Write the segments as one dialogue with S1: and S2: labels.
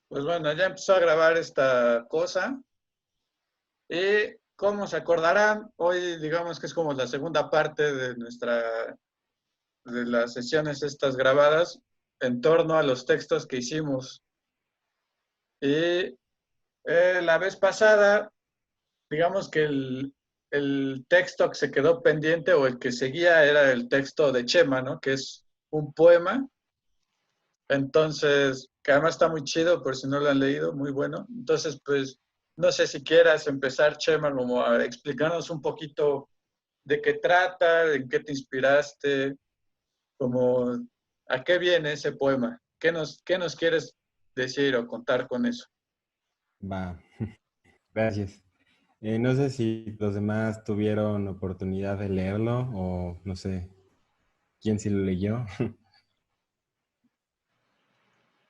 S1: Pues bueno, ya empezó a grabar esta cosa y como se acordarán, hoy digamos que es como la segunda parte de de las sesiones estas grabadas en torno a los textos que hicimos. Y la vez pasada, digamos que el texto que se quedó pendiente o el que seguía era el texto de Chema, ¿no? Que es un poema. Entonces, que además está muy chido, por si no lo han leído, muy bueno. Entonces, pues, no sé si quieras empezar, Chema, como a explicarnos un poquito de qué trata, en qué te inspiraste, como a qué viene ese poema, qué nos quieres decir o contar con eso.
S2: Va, gracias. No sé si los demás tuvieron oportunidad de leerlo o no sé quién sí lo leyó.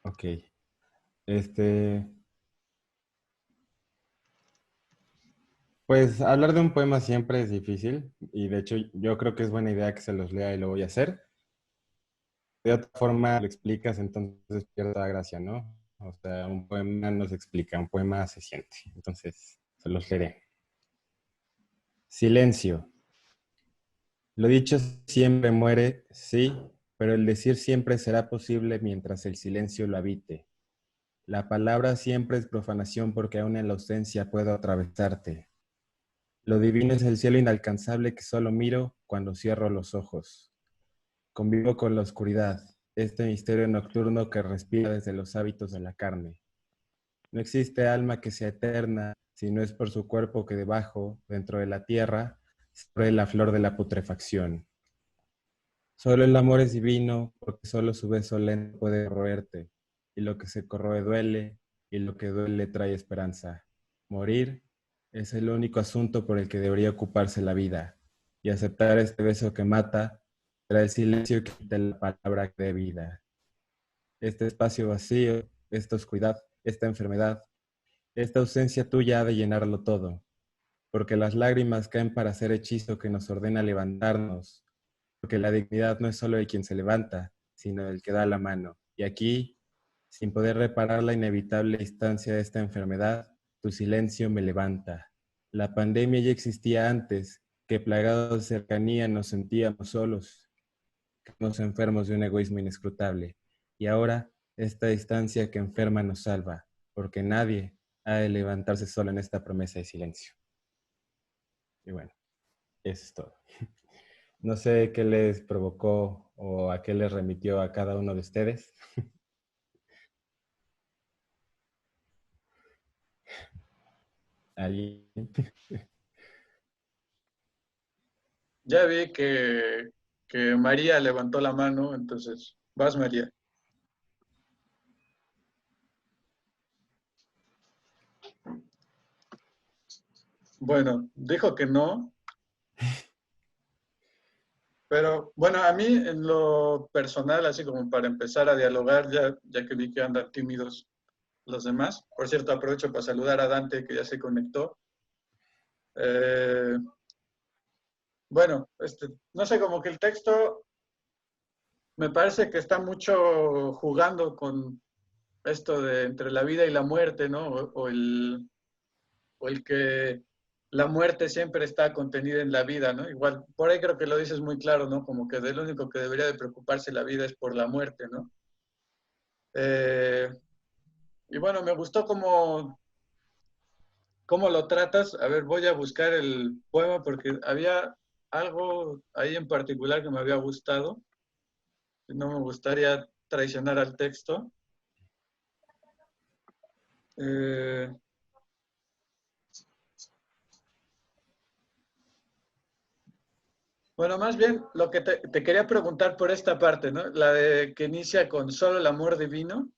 S2: Ok. Este, pues hablar de un poema siempre es difícil y de hecho yo creo que es buena idea que se los lea y lo voy a hacer. De otra forma lo explicas, entonces pierde la gracia, ¿no? O sea, un poema no se explica, un poema se siente. Entonces, se los leeré. Silencio. Lo dicho siempre muere, sí, pero el decir siempre será posible mientras el silencio lo habite. La palabra siempre es profanación porque aún en la ausencia puedo atravesarte. Lo divino es el cielo inalcanzable que solo miro cuando cierro los ojos. Convivo con la oscuridad, este misterio nocturno que respira desde los hábitos de la carne. No existe alma que sea eterna si no es por su cuerpo que debajo, dentro de la tierra, sobre la flor de la putrefacción. Solo el amor es divino, porque solo su beso lento puede corroerte, y lo que se corroe duele, y lo que duele trae esperanza. Morir es el único asunto por el que debería ocuparse la vida, y aceptar este beso que mata trae el silencio que quita la palabra que dé vida. Este espacio vacío, esta oscuridad, esta enfermedad, esta ausencia tuya ha de llenarlo todo, porque las lágrimas caen para hacer hechizo que nos ordena levantarnos, porque la dignidad no es solo de quien se levanta, sino del que da la mano. Y aquí, sin poder reparar la inevitable instancia de esta enfermedad, tu silencio me levanta. La pandemia ya existía antes, que plagados de cercanía nos sentíamos solos, que nos enfermos de un egoísmo inescrutable. Y ahora, esta distancia que enferma nos salva, porque nadie ha de levantarse solo en esta promesa de silencio. Y bueno, eso es todo. No sé qué les provocó o a qué les remitió a cada uno de ustedes. ¿Alguien?
S1: Ya vi que María levantó la mano, entonces, vas María. Bueno, dijo que no, pero bueno, a mí en lo personal, así como para empezar a dialogar, ya que vi que andan tímidos los demás. Por cierto, aprovecho para saludar a Dante, que ya se conectó. Eh, bueno, no sé, como que el texto me parece que está mucho jugando con esto de entre la vida y la muerte, ¿no? O el que la muerte siempre está contenida en la vida, ¿no? Igual, por ahí creo que lo dices muy claro, ¿no? Como que de lo único que debería de preocuparse la vida es por la muerte, ¿no? Eh, y bueno, me gustó cómo lo tratas. A ver, voy a buscar el poema porque había algo ahí en particular que me había gustado. No me gustaría traicionar al texto. Eh, bueno, más bien lo que te quería preguntar por esta parte, ¿no? La de que inicia con solo el amor divino.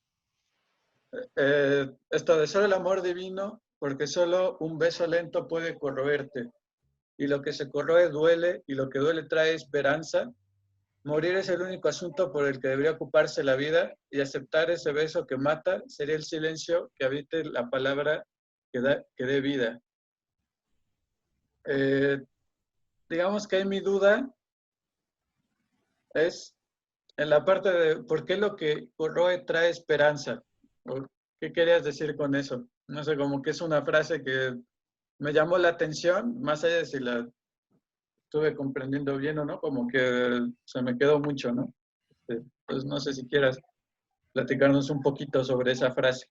S1: Esto de solo el amor divino, porque solo un beso lento puede corroerte. Y lo que se corroe duele, y lo que duele trae esperanza. Morir es el único asunto por el que debería ocuparse la vida, y aceptar ese beso que mata sería el silencio que habite la palabra que dé vida. Eh, digamos que mi duda es en la parte de por qué lo que corroe trae esperanza. ¿Qué querías decir con eso? No sé, como que es una frase que me llamó la atención, más allá de si la estuve comprendiendo bien o no, como que se me quedó mucho, ¿no? Entonces, no sé si quieras platicarnos un poquito sobre esa frase.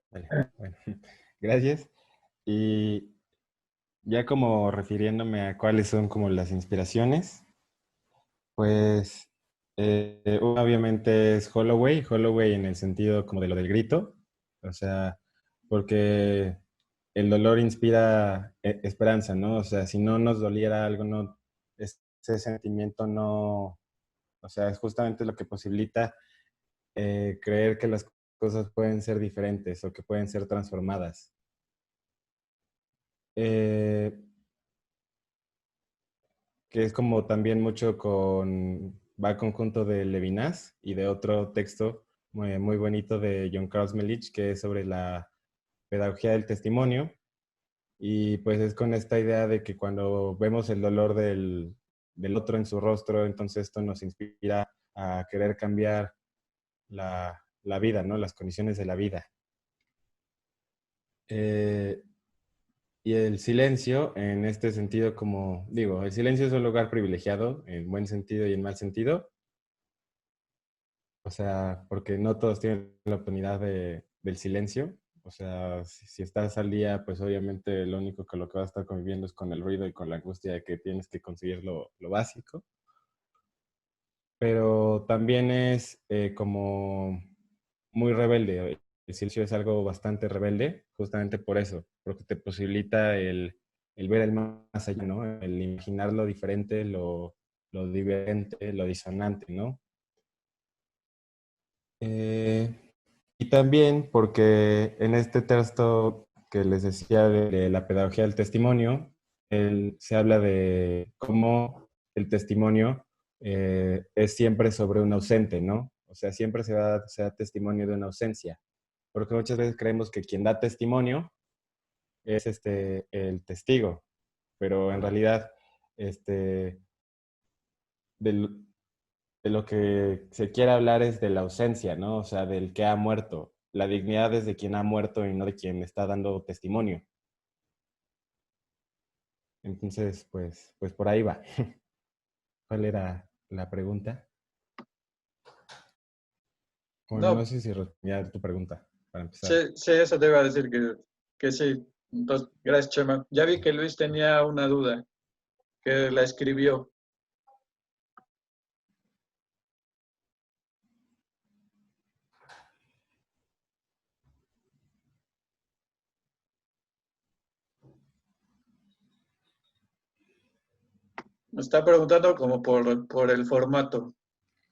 S2: Vale, bueno, gracias. Y ya como refiriéndome a cuáles son como las inspiraciones, pues una obviamente es Holloway, Holloway en el sentido como de lo del grito, o sea, porque el dolor inspira esperanza, ¿no? O sea, si no nos doliera algo, no, ese sentimiento no, o sea, es justamente lo que posibilita creer que las cosas pueden ser diferentes o que pueden ser transformadas. Eh, que es como también mucho va conjunto de Levinas y de otro texto muy bonito de John Carlos Melich, que es sobre la pedagogía del testimonio. Y pues es con esta idea de que cuando vemos el dolor del otro en su rostro, entonces esto nos inspira a querer cambiar la vida, ¿no? Las condiciones de la vida. Eh, y el silencio, en este sentido, como digo, el silencio es un lugar privilegiado, en buen sentido y en mal sentido. O sea, porque no todos tienen la oportunidad del silencio. O sea, si estás al día, pues obviamente lo único que lo que vas a estar conviviendo es con el ruido y con la angustia de que tienes que conseguir lo básico. Pero también es como muy rebelde. El silencio es algo bastante rebelde, justamente por eso, porque te posibilita el ver el más allá, ¿no? El imaginar lo diferente, lo diferente, lo disonante, ¿no? Eh, y también porque en este texto que les decía de la pedagogía del testimonio, se habla de cómo el testimonio es siempre sobre un ausente, ¿no? O sea, siempre se da testimonio de una ausencia, porque muchas veces creemos que quien da testimonio es el testigo, pero en realidad este, del, de lo que se quiere hablar es de la ausencia, ¿no? O sea, del que ha muerto. La dignidad es de quien ha muerto y no de quien está dando testimonio. Entonces, pues por ahí va. ¿Cuál era la pregunta? Bueno, no
S1: No,
S2: sé si respondí a tu pregunta, para
S1: sí,
S2: empezar.
S1: sí, eso te iba a decir que sí. Entonces, gracias, Chema. Ya vi que Luis tenía una duda, que la escribió. Me está preguntando como por el formato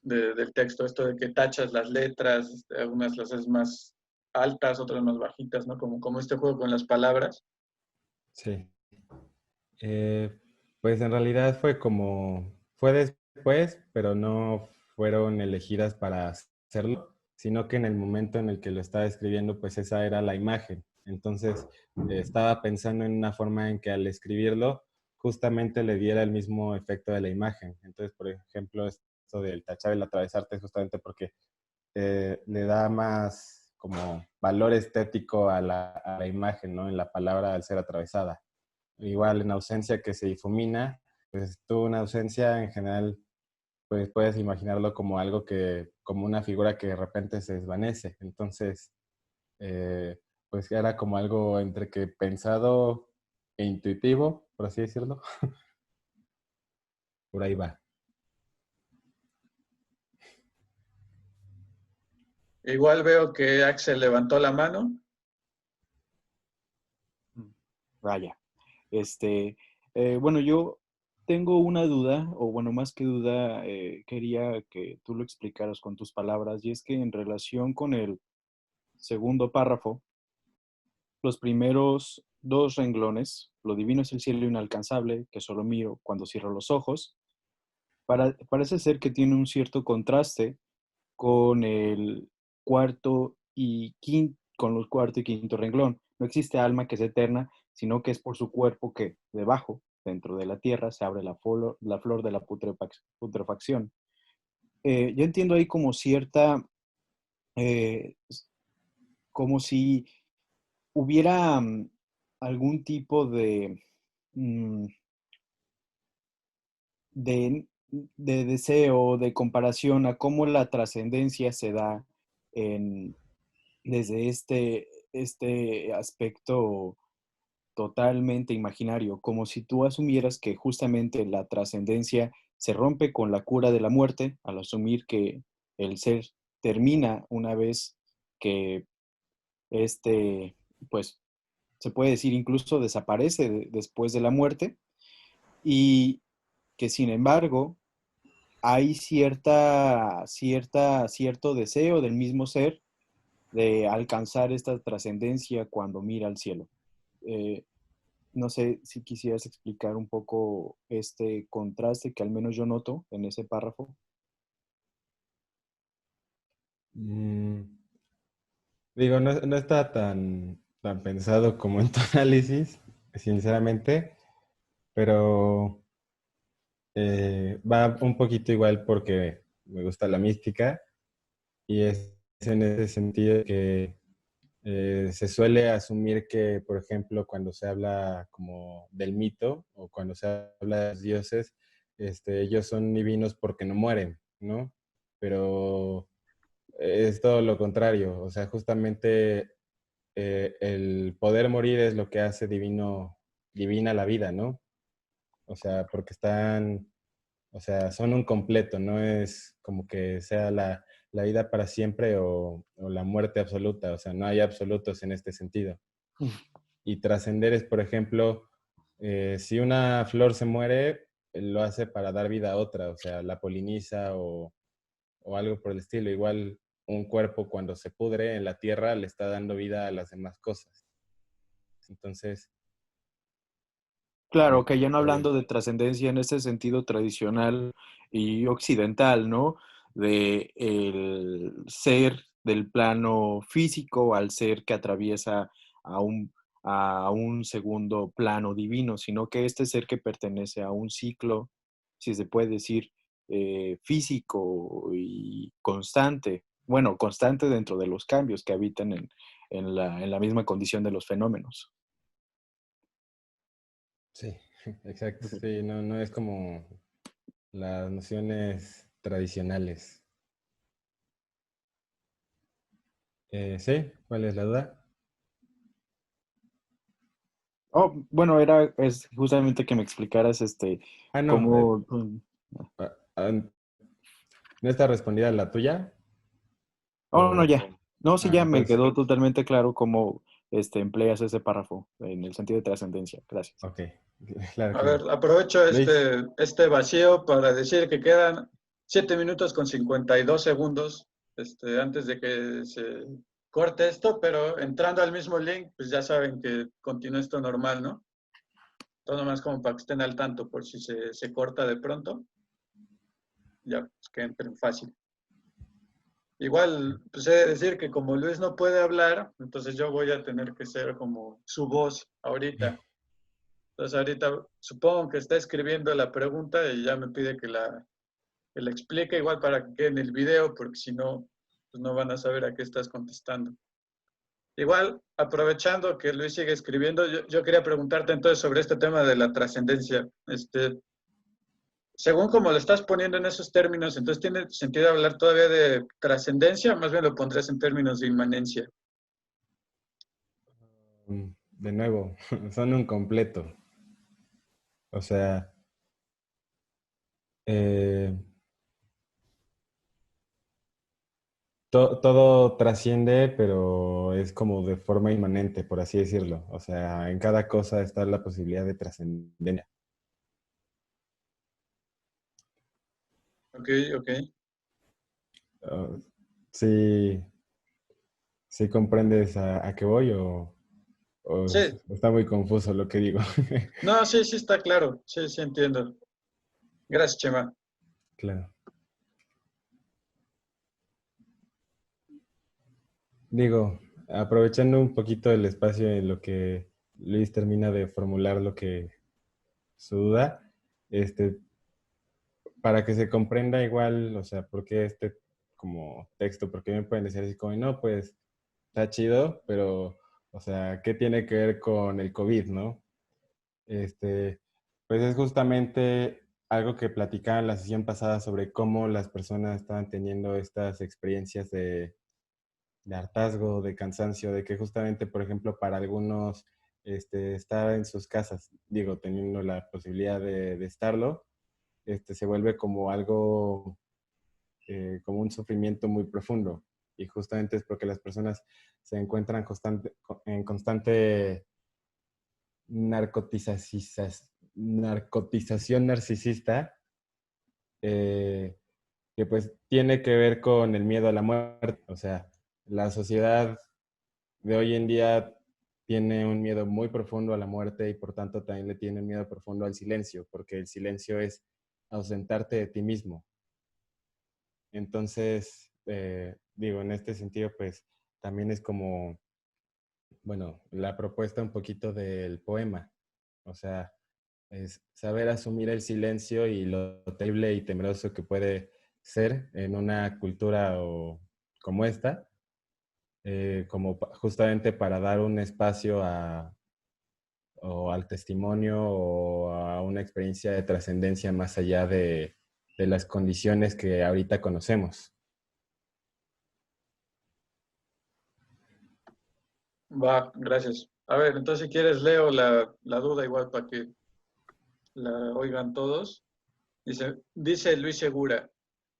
S1: del texto, esto de que tachas las letras, algunas las haces más altas, otras más bajitas, ¿no? Como este juego con las palabras.
S2: Sí. Pues en realidad fue después, pero no fueron elegidas para hacerlo, sino que en el momento en el que lo estaba escribiendo, pues esa era la imagen. Entonces, estaba pensando en una forma en que al escribirlo, justamente le diera el mismo efecto de la imagen. Entonces, por ejemplo, esto del tachar y el atravesarte es justamente porque le da más como valor estético a la imagen, ¿no? En la palabra al ser atravesada. Igual en ausencia que se difumina, pues tú una ausencia en general, pues puedes imaginarlo como algo como una figura que de repente se desvanece. Entonces, eh, pues era como algo entre que pensado e intuitivo, por así decirlo. Por ahí va.
S1: Igual veo que Axel levantó la mano.
S3: Vaya. Este, bueno, yo tengo una duda, o bueno, más que duda, quería que tú lo explicaras con tus palabras, y es que en relación con el segundo párrafo, los primeros dos renglones, lo divino es el cielo inalcanzable, que solo miro cuando cierro los ojos, parece ser que tiene un cierto contraste con el con los cuarto y quinto renglón. No existe alma que sea eterna, sino que es por su cuerpo que debajo, dentro de la tierra, se abre la flor de la como si hubiera algún tipo mm, de, de deseo, de comparación a cómo la trascendencia se da desde este aspecto totalmente imaginario, como si tú asumieras que justamente la trascendencia se rompe con la cura de la muerte, al asumir que el ser termina una vez que este, pues se puede decir incluso desaparece después de la muerte, y que sin embargo hay cierto deseo del mismo ser de alcanzar esta trascendencia cuando mira al cielo. Eh, no sé si quisieras explicar un poco este contraste que al menos yo noto en ese párrafo.
S2: Mm, digo, no está tan pensado como en tu análisis, sinceramente, pero va un poquito igual porque me gusta la mística y es en ese sentido que se suele asumir que, por ejemplo, cuando se habla como del mito o cuando se habla de los dioses, ellos son divinos porque no mueren, ¿no? Pero es todo lo contrario, o sea, justamente el poder morir es lo que hace divina la vida, ¿no? O sea, porque o sea, son un completo, no es como que sea la vida para siempre o la muerte absoluta, o sea, no hay absolutos en este sentido. Y trascender es, por ejemplo, si una flor se muere, lo hace para dar vida a otra, o sea, la poliniza o algo por el estilo. Igual un cuerpo cuando se pudre en la tierra le está dando vida a las demás cosas. Entonces,
S3: Claro,
S2: va
S3: que ya no
S2: por ahí.
S3: hablando de trascendencia en este sentido tradicional y occidental, ¿no? De el ser del plano físico al ser que atraviesa a a un segundo plano divino, sino que este ser que pertenece a un ciclo, si se puede decir, físico y constante, bueno, constante dentro de los cambios que habitan en la misma condición de los fenómenos.
S2: Sí, exacto. Sí, no es como las nociones tradicionales. ¿Sí? ¿Cuál es la duda?
S3: Oh, bueno, es justamente que me explicaras
S2: Ah, no.
S3: cómo.
S2: Ah, ah, ¿No está respondida la tuya?
S3: Oh, no,
S2: O,
S3: ya. No, sí, ya me
S2: entonces,
S3: quedó totalmente claro cómo empleas ese párrafo en el sentido de trascendencia. Gracias.
S2: ok, claro,
S1: A ver,
S2: claro.
S1: aprovecho
S2: Luis,
S1: este vacío para decir que quedan 7 minutos con 52 segundos antes de que se corte esto, pero entrando al mismo link, pues ya saben que continúa esto normal, ¿no? Todo más como para que estén al tanto por si se corta de pronto, ya pues, que entren fácil. Igual, pues he de decir que como Luis no puede hablar, entonces yo voy a tener que ser como su voz ahorita. Entonces ahorita supongo que está escribiendo la pregunta y ya me pide que la explique igual para que quede en el video, porque si no, pues no van a saber a qué estás contestando. Igual, aprovechando que Luis sigue escribiendo, yo quería preguntarte entonces sobre este tema de la trascendencia. Según como lo estás poniendo en esos términos, entonces tiene sentido hablar todavía de trascendencia, o más bien lo pondrías en términos de inmanencia.
S2: de nuevo, son un completo. O sea, eh, todo trasciende, pero es como de forma inmanente, por así decirlo. O sea, en cada cosa está la posibilidad de trascendencia.
S1: Ok, ok.
S2: Uh, sí, sí comprendes a qué voy o
S1: Sí,
S2: está muy confuso lo que digo.
S1: no, sí, sí está claro. Sí, sí entiendo. Gracias, Chema.
S2: Claro. Digo, aprovechando un poquito el espacio en lo que Luis termina de formular lo que su duda, este, para que se comprenda igual, o sea, por qué como texto, porque me pueden decir así como, no, pues está chido, pero, o sea, ¿qué tiene que ver con el COVID, no? Este, pues es justamente algo que platicaba en la sesión pasada sobre cómo las personas estaban teniendo estas experiencias de hartazgo, de cansancio, de que justamente, por ejemplo, para algunos estar en sus casas, digo, teniendo la posibilidad de estarlo, se vuelve como algo, como un sufrimiento muy profundo. Y justamente es porque las personas se encuentran en constante narcotización narcisista, eh, que pues tiene que ver con el miedo a la muerte. O sea, la sociedad de hoy en día tiene un miedo muy profundo a la muerte y por tanto también le tiene un miedo profundo al silencio, porque el silencio es ausentarte de ti mismo. Entonces, digo, en este sentido, pues también es como, bueno, la propuesta un poquito del poema. O sea, es saber asumir el silencio y lo terrible y temeroso que puede ser en una cultura como esta, como justamente para dar un espacio o al testimonio o a una experiencia de trascendencia más allá de las condiciones que ahorita conocemos.
S1: Va, gracias. A ver, entonces si quieres leo la duda igual para que la oigan todos. Dice Luis Segura,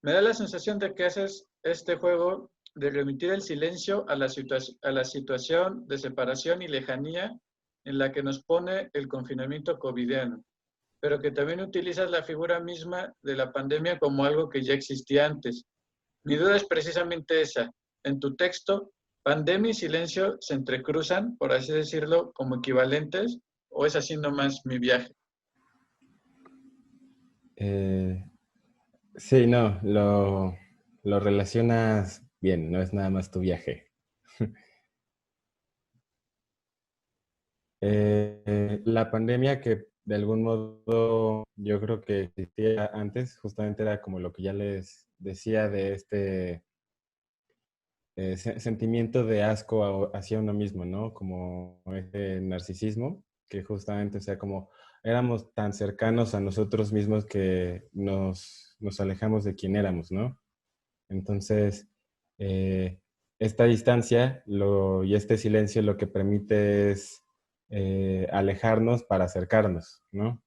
S1: me da la sensación de que haces este juego de remitir el silencio a a la situación de separación y lejanía en la que nos pone el confinamiento covidiano, pero que también utilizas la figura misma de la pandemia como algo que ya existía antes. Mi duda es precisamente esa. En tu texto, ¿pandemia y silencio se entrecruzan, por así decirlo, como equivalentes, o es así nomás mi viaje?
S2: Eh, sí, no, lo relacionas bien, no es nada más tu viaje. La pandemia que de algún modo yo creo que existía antes, justamente era como lo que ya les decía de sentimiento de asco hacia uno mismo, ¿no? Como este narcisismo, que justamente, o sea, como éramos tan cercanos a nosotros mismos que nos alejamos de quién éramos, ¿no? Entonces, eh, esta distancia y este silencio lo que permite es alejarnos para acercarnos, ¿no?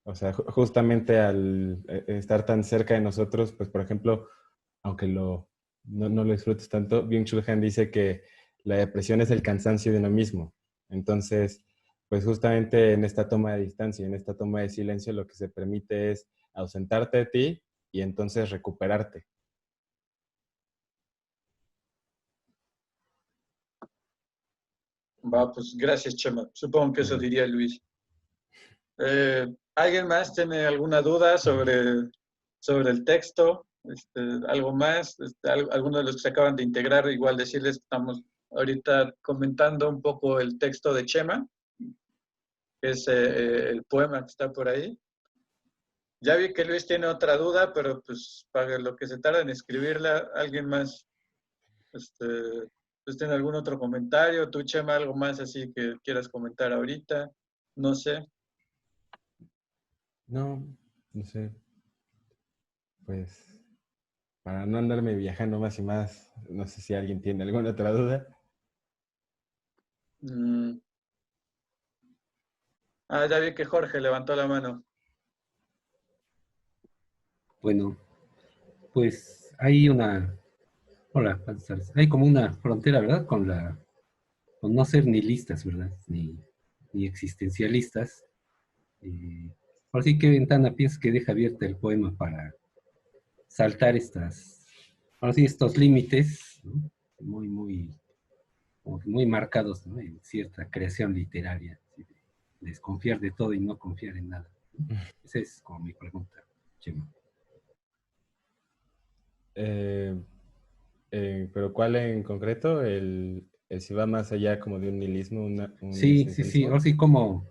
S2: O sea, justamente al estar tan cerca de nosotros, pues por ejemplo, aunque no lo disfrutes tanto, Byung-Chul Han dice que la depresión es el cansancio de uno mismo. Entonces, pues justamente en esta toma de distancia, en esta toma de silencio, lo que se permite es ausentarte de ti y entonces recuperarte.
S1: Va, pues gracias, Chema. Supongo que eso
S2: Vale.
S1: diría Luis. ¿Alguien más tiene alguna duda sobre el texto? ¿Algo más? ¿Alguno de los que se acaban de integrar? Igual decirles que estamos ahorita comentando un poco el texto de Chema, que es el poema que está por ahí. Ya vi que Luis tiene otra duda, pero pues para lo que se tarda en escribirla, ¿alguien más este, pues, tiene algún otro comentario? ¿Tú, Chema, algo más así que quieras comentar ahorita? No sé.
S2: No, no sé, pues para no andarme viajando más y más, no sé si alguien tiene alguna otra duda.
S1: Mm. Ah, ya vi que Jorge levantó la mano.
S4: Bueno, pues hay una, hola, buenas tardes. Hay como una frontera, ¿verdad? Con no ser nihilistas, ¿verdad? Ni existencialistas. Por así, ¿qué ventana piensas que deja abierta el poema para saltar ahora sí, estos límites, ¿no? Muy, muy, como que muy marcados, ¿no? En cierta creación literaria, ¿sí? De desconfiar de todo y no confiar en nada. Esa es como mi pregunta, Chema.
S2: Eh, pero ¿cuál en concreto? El si va más allá como de un nihilismo, un
S4: Sí, sí, sí, ahora
S2: esencialismo.
S4: sí como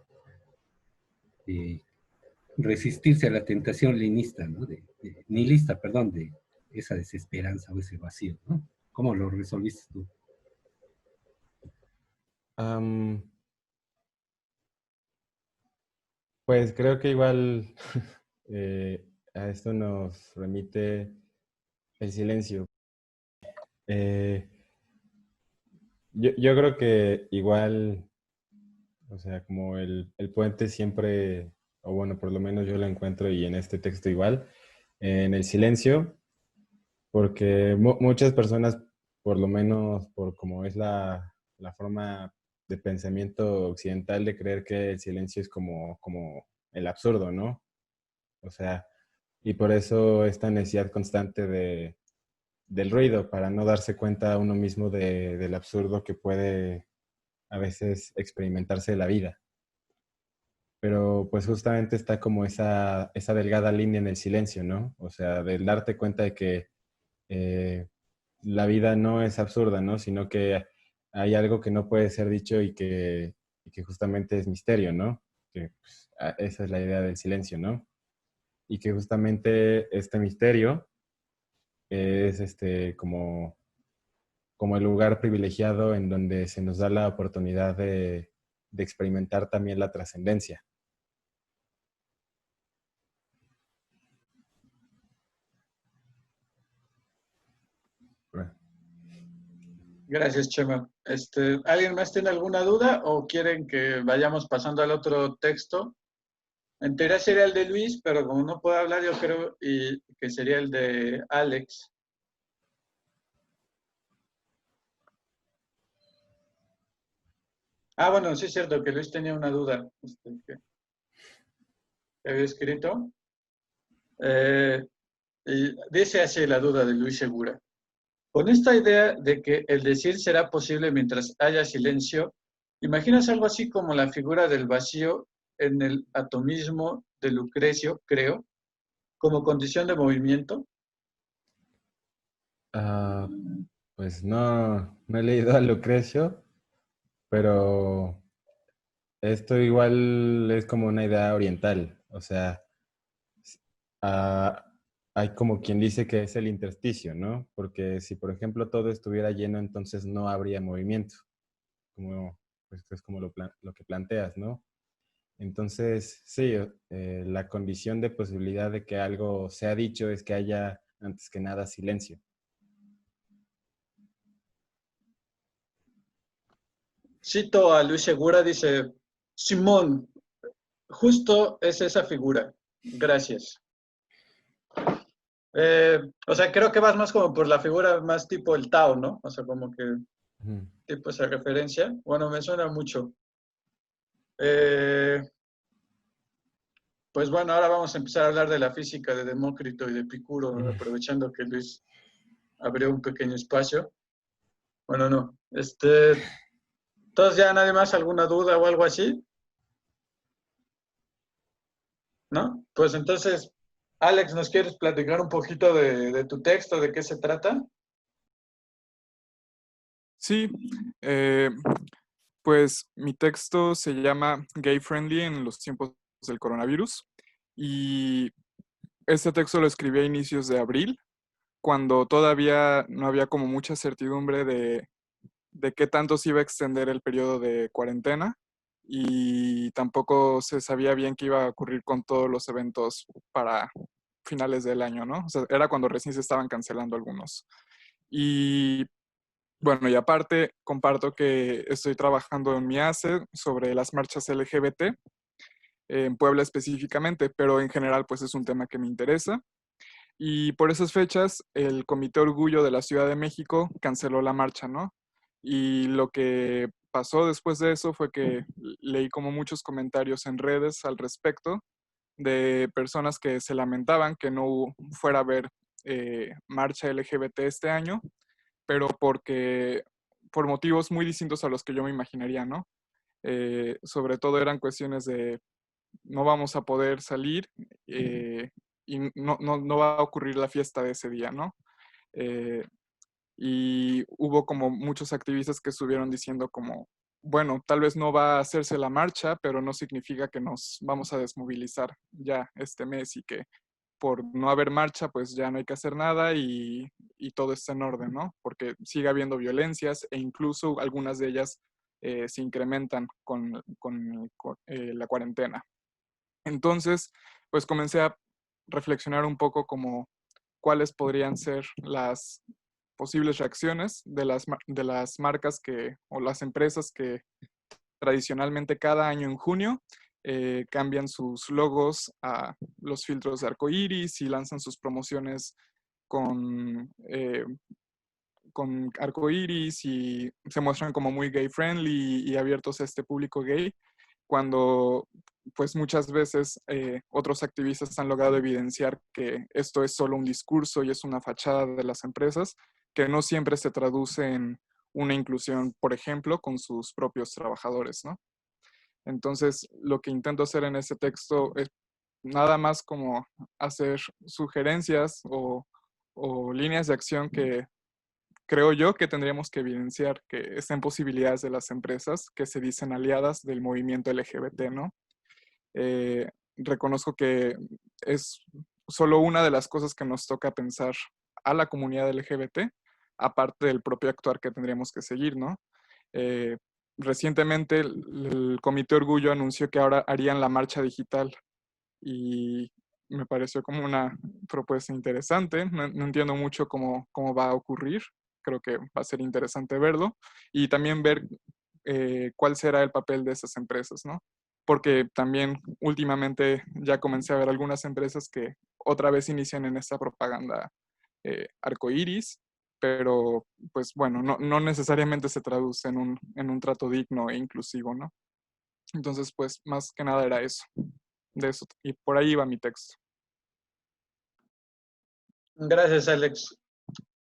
S4: eh, resistirse a la tentación nihilista, ¿no? Nihilista, perdón, de esa desesperanza o ese vacío, ¿no? ¿Cómo lo resolviste tú?
S2: Am, pues creo que igual a esto nos remite el silencio. Eh, yo creo que igual, o sea, como el puente siempre, o bueno, por lo menos yo lo encuentro y en este texto igual, en el silencio, porque muchas personas, por lo menos por como es la forma de pensamiento occidental de creer que el silencio es como el absurdo, ¿no? O sea, y por eso esta necesidad constante del ruido, para no darse cuenta uno mismo del absurdo que puede a veces experimentarse de la vida. Pero pues justamente está como esa delgada línea en el silencio, ¿no? O sea, del darte cuenta de que eh, la vida no es absurda, ¿no? Sino que hay algo que no puede ser dicho y que justamente es misterio, ¿no? Que pues, esa es la idea del silencio, ¿no? Y que justamente este misterio es como el lugar privilegiado en donde se nos da la oportunidad de experimentar también la trascendencia. Bueno,
S1: Gracias, Chema. ¿Alguien más tiene alguna duda o quieren que vayamos pasando al otro texto? En teoría sería el de Luis, pero como no puedo hablar, yo creo que sería el de Alex. Ah, bueno, sí es cierto que Luis tenía una duda que había escrito. Y dice así la duda de Luis Segura. Con esta idea de que el decir será posible mientras haya silencio, ¿imaginas algo así como la figura del vacío en el atomismo de Lucrecio, creo, como condición de movimiento?
S2: ah, pues no he leído a Lucrecio, pero esto igual es como una idea oriental. O sea, ah, hay como quien dice que es el intersticio, ¿no? Porque si, por ejemplo, todo estuviera lleno, entonces no habría movimiento, como, pues, es como lo que planteas, ¿no? Entonces, sí, la condición de posibilidad de que algo sea dicho es que haya, antes que nada, silencio.
S1: Cito a Luis Segura, dice, Simón, justo es esa figura. Gracias. O sea, creo que vas más como por la figura más tipo el Tao, ¿no? O sea, como que
S2: Ujú.
S1: tipo esa referencia. Bueno, me suena mucho. Eh, pues bueno, ahora vamos a empezar a hablar de la física de Demócrito y de Epicuro, ¿no? Aprovechando que Luis abrió un pequeño espacio. Bueno, no. Entonces ya nadie más alguna duda o algo así, ¿no? Pues entonces, Alex, ¿nos quieres platicar un poquito de tu texto, de qué se trata?
S5: Sí, eh, pues mi texto se llama Gay Friendly en los tiempos del coronavirus y este texto lo escribí a inicios de abril, cuando todavía no había como mucha certidumbre de qué tanto se iba a extender el periodo de cuarentena y tampoco se sabía bien qué iba a ocurrir con todos los eventos para finales del año, ¿no? O sea, era cuando recién se estaban cancelando algunos. Y bueno, y aparte comparto que estoy trabajando en mi ACE sobre las marchas LGBT, en Puebla específicamente, pero en general pues es un tema que me interesa. Y por esas fechas el Comité Orgullo de la Ciudad de México canceló la marcha, ¿no? Y lo que pasó después de eso fue que leí como muchos comentarios en redes al respecto de personas que se lamentaban que no fuera a haber marcha LGBT este año, pero por motivos muy distintos a los que yo me imaginaría, ¿no? Sobre todo eran cuestiones de no vamos a poder salir y no va a ocurrir la fiesta de ese día, ¿no? Eh, y hubo como muchos activistas que estuvieron diciendo como, bueno, tal vez no va a hacerse la marcha, pero no significa que nos vamos a desmovilizar ya este mes y que por no haber marcha, pues ya no hay que hacer nada y todo está en orden, ¿no? Porque sigue habiendo violencias e incluso algunas de ellas se incrementan con la cuarentena. Entonces, pues comencé a reflexionar un poco como cuáles podrían ser las posibles reacciones de las marcas o las empresas que tradicionalmente cada año en junio cambian sus logos a los filtros de arcoíris y lanzan sus promociones con con arcoíris y se muestran como muy gay friendly y abiertos a este público gay, cuando pues muchas veces otros activistas han logrado evidenciar que esto es solo un discurso y es una fachada de las empresas, que no siempre se traduce en una inclusión, por ejemplo, con sus propios trabajadores, ¿no? Entonces, lo que intento hacer en ese texto es nada más como hacer sugerencias o líneas de acción que creo yo que tendríamos que evidenciar que estén posibilidades de las empresas que se dicen aliadas del movimiento LGBT, ¿no? Reconozco que es solo una de las cosas que nos toca pensar a la comunidad LGBT, aparte del propio actuar que tendríamos que seguir, ¿no? Eh, Recientemente el Comité Orgullo anunció que ahora harían la marcha digital y me pareció como una propuesta interesante. No entiendo mucho cómo va a ocurrir. Creo que va a ser interesante verlo y también ver cuál será el papel de esas empresas, ¿no? Porque también últimamente ya comencé a ver algunas empresas que otra vez inician en esta propaganda arcoíris, pero pues bueno, no necesariamente se traduce en un trato digno e inclusivo, ¿no? Entonces, pues más que nada era eso, de eso, y por ahí iba mi texto.
S1: Gracias, Alex.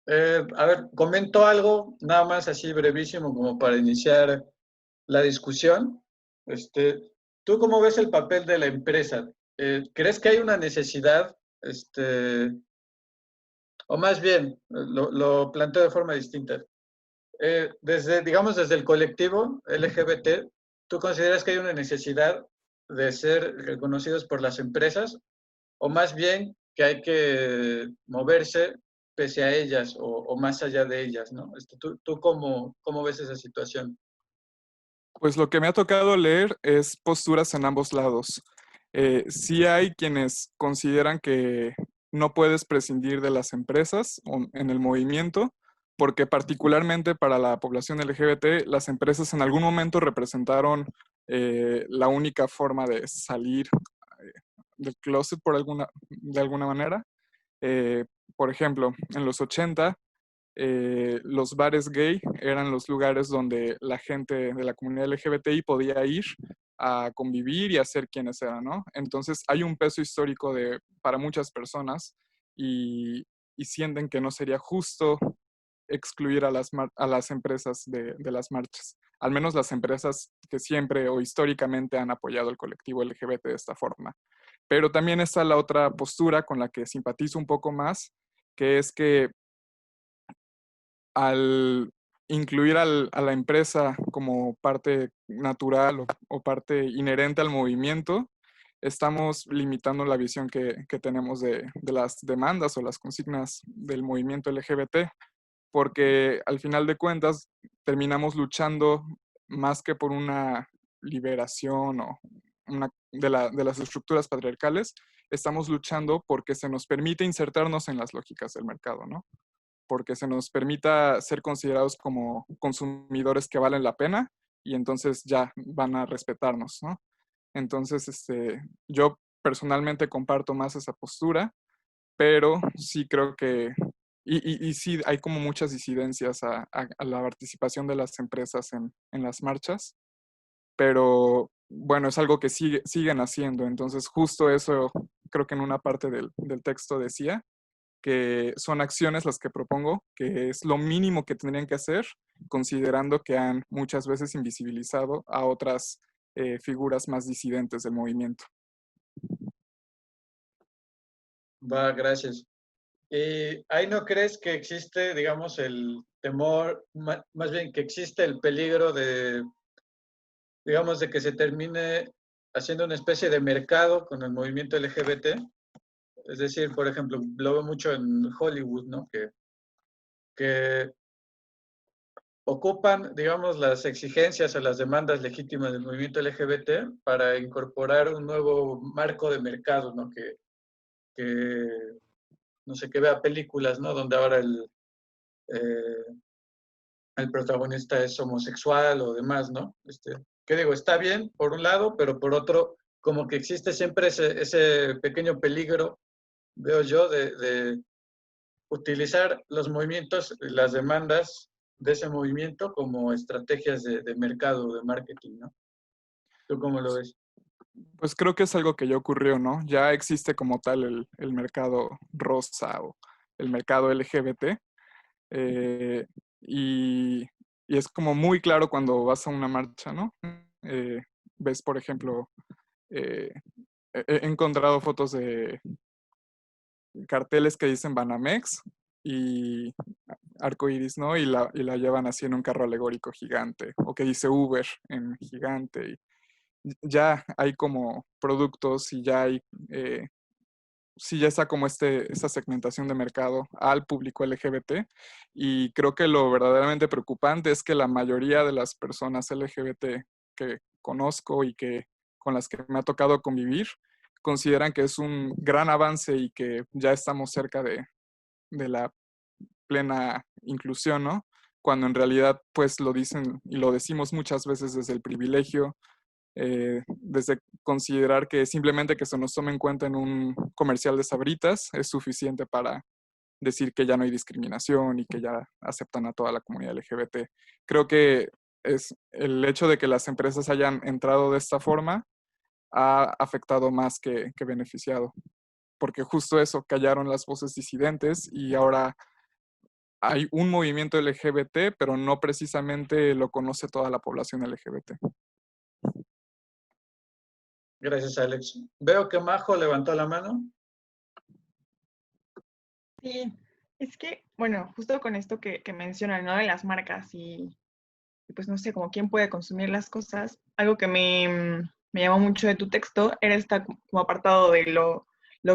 S1: A ver, comento algo, nada más así brevísimo como para iniciar la discusión. ¿Tú cómo ves el papel de la empresa? ¿Crees que hay una necesidad, o más bien, lo planteo de forma distinta? Digamos, desde el colectivo LGBT, ¿tú consideras que hay una necesidad de ser reconocidos por las empresas? ¿O más bien que hay que moverse pese a ellas o más allá de ellas, ¿no? ¿Tú cómo ves esa situación?
S5: Pues lo que me ha tocado leer es posturas en ambos lados. Sí hay quienes consideran que no puedes prescindir de las empresas en el movimiento, porque particularmente para la población LGBT, las empresas en algún momento representaron la única forma de salir del closet de alguna manera. Eh, por ejemplo, en los 80 los bares gay eran los lugares donde la gente de la comunidad LGBTI podía ir a convivir y a ser quienes eran, ¿no? Entonces hay un peso histórico para muchas personas y sienten que no sería justo excluir a las empresas de las marchas, al menos las empresas que siempre o históricamente han apoyado al colectivo LGBT de esta forma. Pero también está la otra postura con la que simpatizo un poco más, que es que al incluir a la empresa como parte natural o parte inherente al movimiento, estamos limitando la visión que tenemos de las demandas o las consignas del movimiento LGBT, porque al final de cuentas terminamos luchando más que por una liberación de las estructuras patriarcales, estamos luchando porque se nos permite insertarnos en las lógicas del mercado, ¿no? Porque se nos permita ser considerados como consumidores que valen la pena y entonces ya van a respetarnos, ¿no? Entonces, yo personalmente comparto más esa postura, pero sí creo que, y sí hay como muchas disidencias a la participación de las empresas en las marchas, pero bueno, es algo que siguen haciendo. Entonces, justo eso creo que en una parte del texto decía, que son acciones las que propongo, que es lo mínimo que tendrían que hacer, considerando que han muchas veces invisibilizado a otras figuras más disidentes del movimiento.
S1: Va, gracias. ¿Ahí no crees que existe, digamos, el temor, más bien que existe el peligro digamos, de que se termine haciendo una especie de mercado con el movimiento LGBT? Es decir, por ejemplo, lo veo mucho en Hollywood, ¿no? Que ocupan, digamos, las exigencias o las demandas legítimas del movimiento LGBT para incorporar un nuevo marco de mercado, ¿no? Que no sé, que vea películas, ¿no? Donde ahora el protagonista es homosexual o demás, ¿no? ¿Qué digo? Está bien, por un lado, pero por otro, como que existe siempre ese pequeño peligro, veo yo, de utilizar los movimientos, las demandas de ese movimiento como estrategias de mercado, de marketing, ¿no? ¿Tú cómo lo ves?
S5: Pues creo que es algo que ya ocurrió, ¿no? Ya existe como tal el mercado rosa o el mercado LGBT. eh, y, y es como muy claro cuando vas a una marcha, ¿no? Ves, por ejemplo, eh, he encontrado fotos de carteles que dicen Banamex y arcoiris, ¿no? Y la llevan así en un carro alegórico gigante, o que dice Uber en gigante. Y ya hay como productos y ya hay, sí ya está como esta segmentación de mercado al público LGBT. Y creo que lo verdaderamente preocupante es que la mayoría de las personas LGBT que conozco y con las que me ha tocado convivir consideran que es un gran avance y que ya estamos cerca de la plena inclusión, ¿no? Cuando en realidad pues lo dicen y lo decimos muchas veces desde el privilegio, desde considerar que simplemente que se nos tome en cuenta en un comercial de Sabritas es suficiente para decir que ya no hay discriminación y que ya aceptan a toda la comunidad LGBT. Creo que es el hecho de que las empresas hayan entrado de esta forma ha afectado más que beneficiado, porque justo eso, callaron las voces disidentes y ahora hay un movimiento LGBT, pero no precisamente lo conoce toda la población LGBT.
S1: Gracias, Alex. Veo que Majo levantó la mano.
S6: Sí, es que, bueno, justo con esto que mencionan, ¿no? De las marcas y pues no sé, como quién puede consumir las cosas, algo que me llamó mucho de tu texto era esta como apartado de lo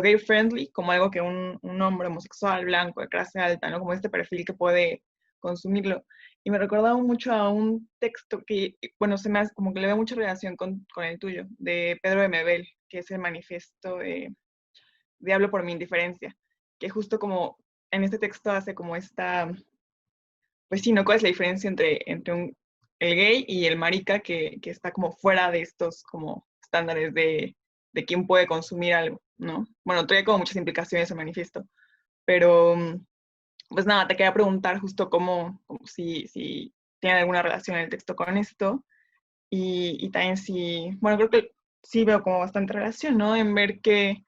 S6: gay friendly, como algo que un hombre homosexual, blanco, de clase alta, ¿no? Como este perfil que puede consumirlo. Y me recordaba mucho a un texto que, bueno, se me hace como que le veo mucha relación con el tuyo, de Pedro de Mebel, que es el manifiesto de Hablo por mi indiferencia, que justo como en este texto hace como esta, pues sí, ¿no? ¿Cuál es la diferencia entre el gay y el marica que está como fuera de estos como estándares de quién puede consumir algo, ¿no? Bueno, trae como muchas implicaciones el manifiesto, pero pues nada, te quería preguntar justo como si tiene alguna relación el texto con esto y también si, bueno, creo que sí veo como bastante relación, ¿no? En ver que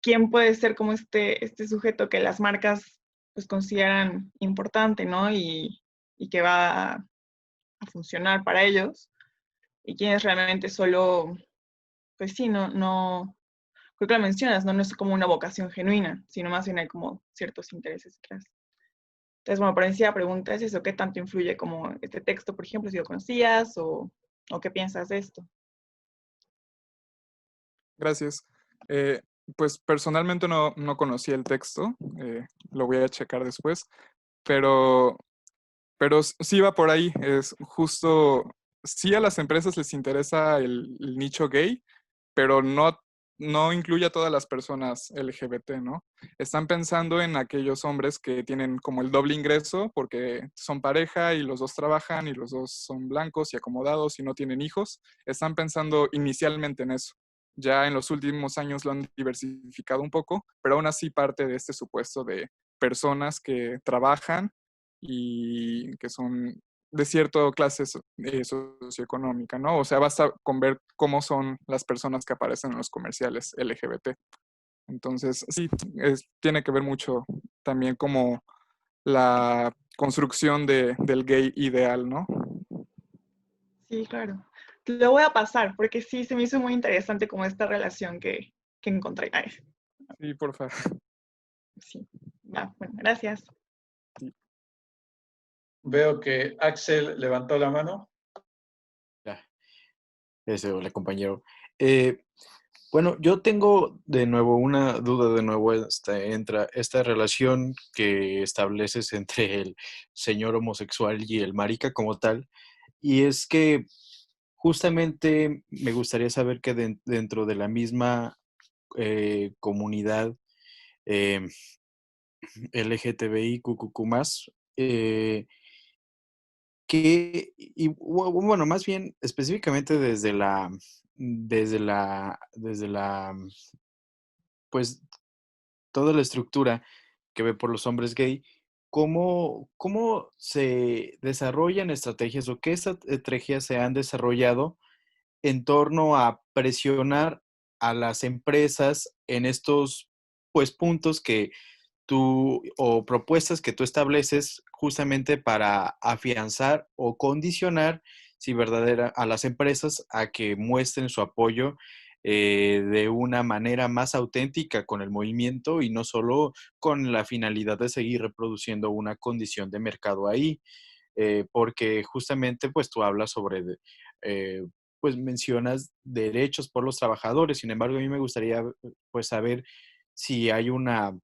S6: quién puede ser como este sujeto que las marcas pues consideran importante, ¿no? Y que va a funcionar para ellos. Y quién es realmente solo, pues sí, no, creo que lo mencionas, ¿no? No es como una vocación genuina, sino más bien hay como ciertos intereses detrás. Entonces, bueno, por encima pregunta es eso, ¿qué tanto influye como este texto, por ejemplo, si lo conocías o qué piensas de esto?
S5: Gracias. Eh, pues personalmente no conocí el texto, lo voy a checar después, pero, pero sí va por ahí. Es justo, sí a las empresas les interesa el nicho gay, pero no incluye a todas las personas LGBT, ¿no? Están pensando en aquellos hombres que tienen como el doble ingreso porque son pareja y los dos trabajan y los dos son blancos y acomodados y no tienen hijos. Están pensando inicialmente en eso. Ya en los últimos años lo han diversificado un poco, pero aún así parte de este supuesto de personas que trabajan y que son de cierta clase socioeconómica, ¿no? O sea, basta con ver cómo son las personas que aparecen en los comerciales LGBT. Entonces, sí, tiene que ver mucho también como la construcción del gay ideal, ¿no?
S6: Sí, claro. Lo voy a pasar porque sí, se me hizo muy interesante como esta relación que encontré. Ay,
S5: Sí, por favor.
S6: sí, va, bueno, gracias.
S1: Veo que Axel levantó la mano.
S3: Ya, hola compañero. Eh, Bueno, yo tengo de nuevo una duda de nuevo, entra esta relación que estableces entre el señor homosexual y el marica como tal, y es que justamente me gustaría saber que dentro de la misma comunidad eh, LGTBIQQ+, bueno, más bien específicamente desde la, pues toda la estructura que ve por los hombres gay, ¿cómo se desarrollan estrategias o qué estrategias se han desarrollado en torno a presionar a las empresas en estos, pues, puntos que tú o propuestas que tú estableces justamente para afianzar o condicionar si verdadera a las empresas a que muestren su apoyo de una manera más auténtica con el movimiento y no solo con la finalidad de seguir reproduciendo una condición de mercado ahí, porque justamente pues tú hablas sobre, eh, pues mencionas derechos por los trabajadores, sin embargo a mí me gustaría pues saber si hay una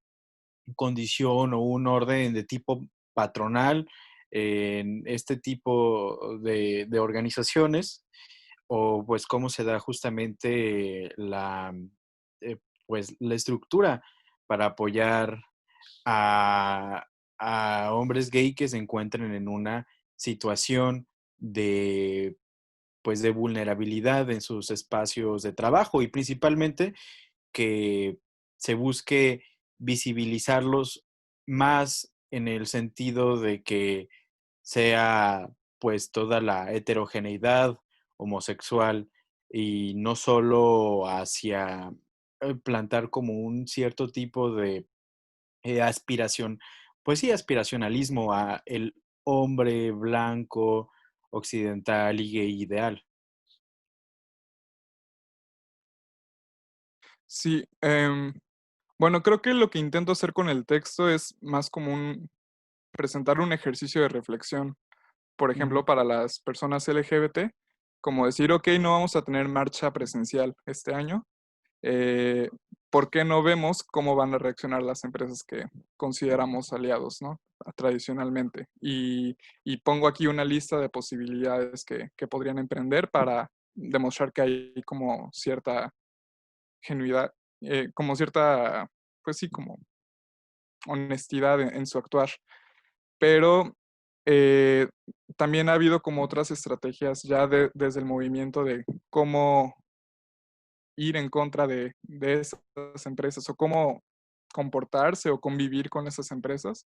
S3: condición o un orden de tipo patronal en este tipo de organizaciones o pues cómo se da justamente eh, pues, la estructura para apoyar a, a hombres gay que se encuentren en una situación de pues de vulnerabilidad en sus espacios de trabajo y principalmente que se busque visibilizarlos más en el sentido de que sea pues toda la heterogeneidad homosexual y no solo hacia plantar como un cierto tipo de aspiración, pues sí, aspiracionalismo a el hombre blanco, occidental y gay ideal.
S5: Sí, bueno, creo que lo que intento hacer con el texto es más como presentar un ejercicio de reflexión. Por
S3: Ujú.
S5: ejemplo, para las personas LGBT, como decir, ok, no vamos a tener marcha presencial este año. eh, ¿Por qué no vemos cómo van a reaccionar las empresas que consideramos aliados, ¿no? Tradicionalmente? Y pongo aquí una lista de posibilidades que podrían emprender para demostrar que hay como cierta genuidad, como cierta, pues sí, como honestidad en su actuar. Pero eh, también ha habido como otras estrategias ya desde el movimiento de cómo ir en contra de esas empresas o cómo comportarse o convivir con esas empresas.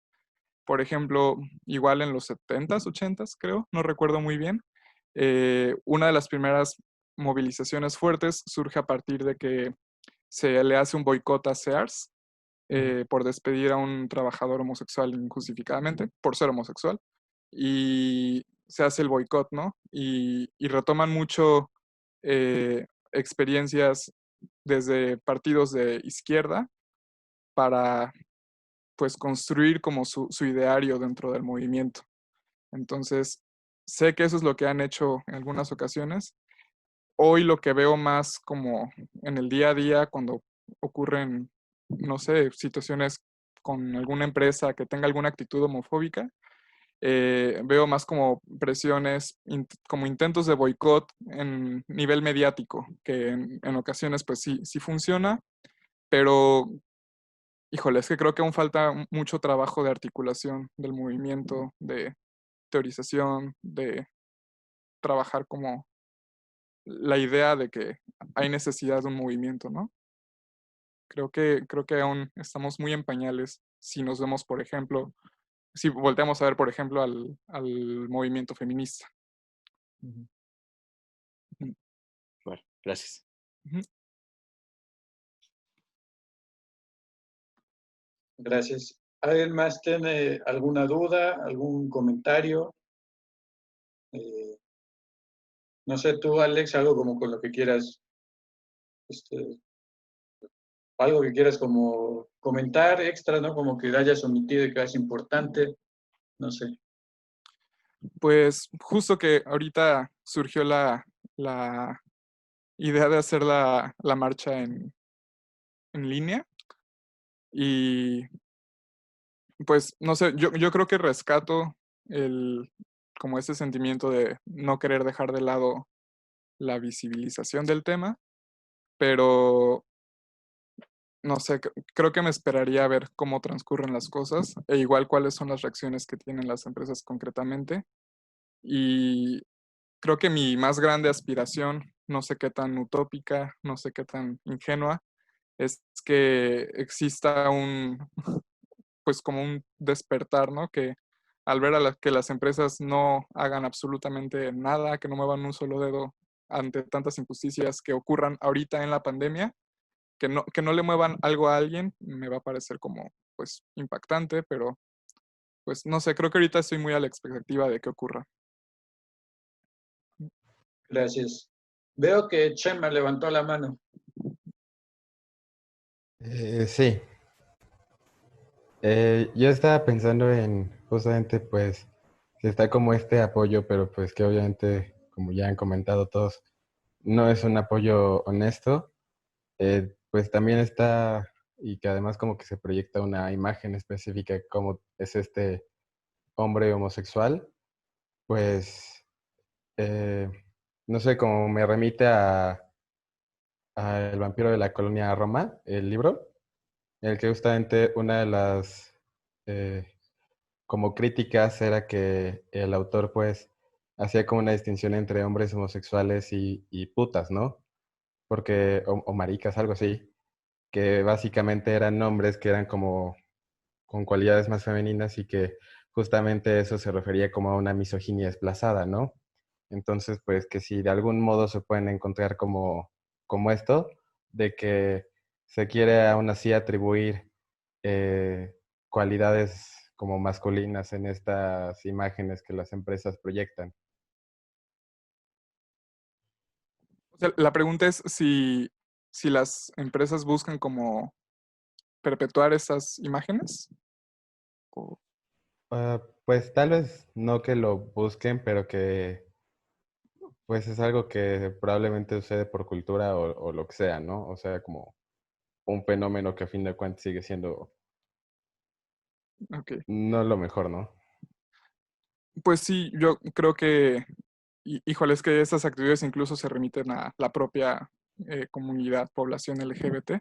S5: Por ejemplo, igual en los 70s, 80s, creo, no recuerdo muy bien, una de las primeras movilizaciones fuertes surge a partir de que se le hace un boicot a Sears por despedir a un trabajador homosexual injustificadamente, por ser homosexual, y se hace el boicot, ¿no? Y retoman mucho experiencias desde partidos de izquierda para, pues, construir como su ideario dentro del movimiento. Entonces, sé que eso es lo que han hecho en algunas ocasiones. Hoy lo que veo más como en el día a día, cuando ocurren, no sé, situaciones con alguna empresa que tenga alguna actitud homofóbica, veo más como presiones, como intentos de boicot en nivel mediático, que en ocasiones pues sí, sí funciona, pero híjole, es que creo que aún falta mucho trabajo de articulación del movimiento, de teorización, de trabajar como la idea de que hay necesidad de un movimiento, ¿no? Creo que aún estamos muy en pañales si nos vemos, por ejemplo, si volteamos a ver, por ejemplo, al movimiento feminista.
S3: Ujú.
S5: Ujú,
S3: Bueno, gracias.
S5: ujú.
S1: Gracias. ¿Alguien más tiene alguna duda, algún comentario? Eh, no sé, tú, Alex, algo como con lo que quieras, este, algo que quieras como comentar extra, ¿no? Como que hayas omitido y que es importante, no sé.
S5: Pues justo que ahorita surgió la idea de hacer la marcha en línea. Y pues, no sé, yo creo que rescato como ese sentimiento de no querer dejar de lado la visibilización del tema, pero no sé, creo que me esperaría a ver cómo transcurren las cosas e igual cuáles son las reacciones que tienen las empresas concretamente. Y creo que mi más grande aspiración, no sé qué tan utópica, no sé qué tan ingenua, es que exista pues como un despertar, ¿no? Que al ver que las empresas no hagan absolutamente nada, que no muevan un solo dedo ante tantas injusticias que ocurran ahorita en la pandemia, que no le muevan algo a alguien, me va a parecer como, pues, impactante, pero, pues, no sé, creo que ahorita estoy muy a la expectativa de que ocurra.
S1: Gracias. Veo que Chema levantó la mano.
S2: Sí. Yo estaba pensando en justamente pues que está como este apoyo, pero pues que obviamente, como ya han comentado todos, no es un apoyo honesto. Pues también está, y que además como que se proyecta una imagen específica de cómo es este hombre homosexual, pues eh, no sé, como me remite a El vampiro de la colonia Roma, el libro, en el que justamente una de las eh, como críticas era que el autor pues hacía como una distinción entre hombres homosexuales y putas, ¿no? Porque, o maricas, algo así, que básicamente eran nombres que eran como con cualidades más femeninas y que justamente eso se refería como a una misoginia desplazada, ¿no? Entonces, pues que si de algún modo se pueden encontrar como esto, de que se quiere aún así atribuir eh, cualidades como masculinas en estas imágenes que las empresas proyectan.
S5: O sea, la pregunta es si las empresas buscan como perpetuar esas imágenes. O-
S2: Pues tal vez no que lo busquen, pero que pues es algo que probablemente sucede por cultura o lo que sea, ¿no? O sea, como un fenómeno que a fin de cuentas sigue siendo
S5: ok.
S2: no lo mejor, ¿no?
S5: Pues sí, yo creo que, híjole, es que estas actividades incluso se remiten a la propia comunidad, población LGBT.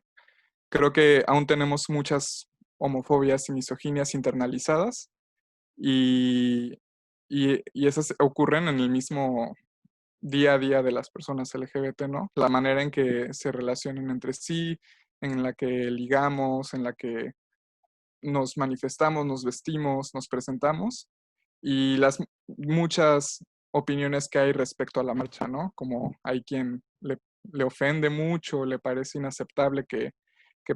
S5: Creo que aún tenemos muchas homofobias y misoginias internalizadas y, y esas ocurren en el mismo día a día de las personas LGBT, ¿no? La manera en que se relacionan entre sí, en la que ligamos, en la que nos manifestamos, nos vestimos, nos presentamos y las muchas opiniones que hay respecto a la marcha, ¿no? Como hay quien le ofende mucho, le parece inaceptable que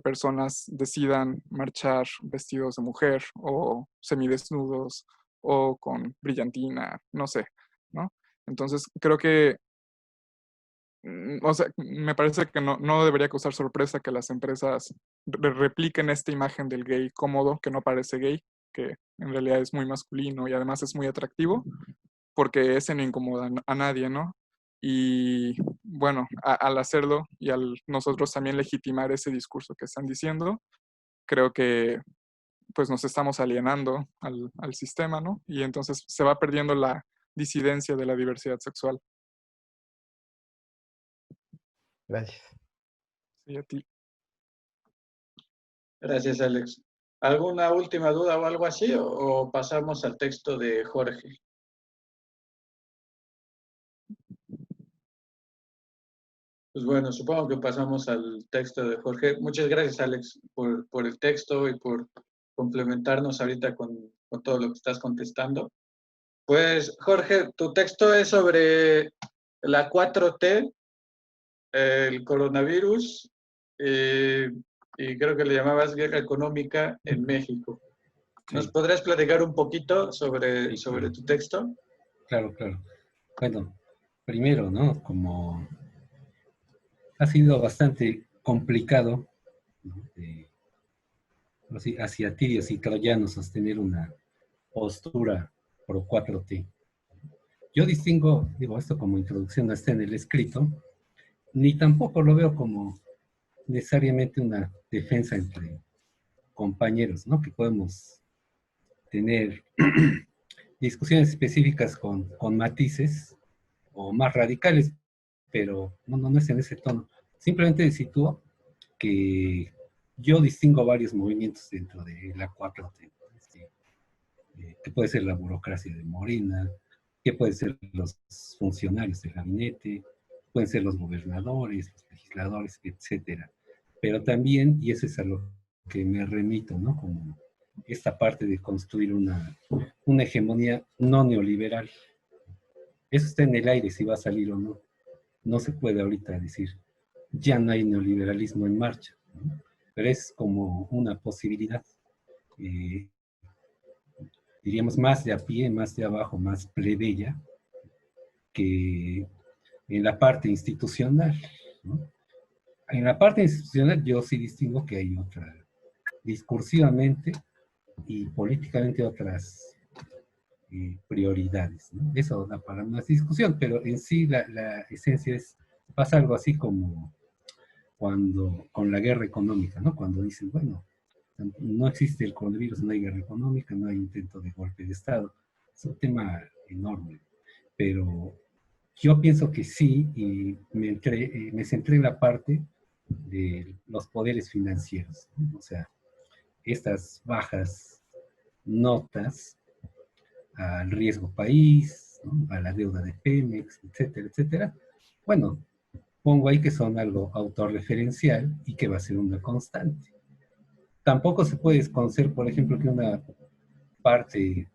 S5: personas decidan marchar vestidos de mujer o semidesnudos o con brillantina, no sé, ¿no? Entonces creo que o sea, me parece que no debería causar sorpresa que las empresas repliquen esta imagen del gay cómodo, que no parece gay, que en realidad es muy masculino y además es muy atractivo, porque ese no incomoda a nadie, ¿no? Y bueno, al hacerlo y al nosotros también legitimar ese discurso que están diciendo, creo que pues nos estamos alienando al sistema, ¿no? Y entonces se va perdiendo la disidencia de la diversidad sexual.
S2: Gracias.
S5: Sí, a ti.
S1: Gracias, Alex. ¿Alguna última duda o algo así? ¿O pasamos al texto de Jorge? Pues bueno, supongo que pasamos al texto de Jorge. Muchas gracias, Alex, por el texto y por complementarnos ahorita con todo lo que estás contestando. Pues, Jorge, tu texto es sobre la 4T, el coronavirus, eh, y creo que le llamabas guerra económica en México. ¿Nos
S4: Sí,
S1: podrías platicar un poquito sobre,
S4: sí,
S1: sobre
S4: claro,
S1: tu texto?
S4: claro, claro. Bueno, primero, ¿no? Como ha sido bastante complicado, ¿no? Así, hacia tirios y troyanos sostener una postura pro 4T. Yo distingo, digo, esto como introducción no está en el escrito, ni tampoco lo veo como necesariamente una defensa entre compañeros, ¿no? Que podemos tener discusiones específicas con matices o más radicales, pero no es en ese tono. Simplemente sitúo que yo distingo varios movimientos dentro de la 4T, que puede ser la burocracia de Morena, que pueden ser los funcionarios del gabinete, pueden ser los gobernadores, los legisladores, etcétera. Pero también, y eso es a lo que me remito, ¿no? Como esta parte de construir una hegemonía no neoliberal. Eso está en el aire, si va a salir o no. No se puede ahorita decir, ya no hay neoliberalismo en marcha, ¿no? Pero es como una posibilidad, eh, diríamos, más de a pie, más de abajo, más plebeya, que en la parte institucional, ¿no? En la parte institucional yo sí distingo que hay otra, discursivamente y políticamente otras prioridades, ¿no? Eso da para más discusión, pero en sí la esencia es, pasa algo así como cuando, con la guerra económica, ¿no? Cuando dicen, bueno, no existe el coronavirus, no hay guerra económica, no hay intento de golpe de Estado. Es un tema enorme, pero yo pienso que sí, y me centré en la parte de los poderes financieros, ¿no? O sea, estas bajas notas al riesgo país, ¿no? A la deuda de Pemex, etcétera, etcétera. Bueno, pongo ahí que son algo autorreferencial y que va a ser una constante. Tampoco se puede desconocer, por ejemplo, que una parte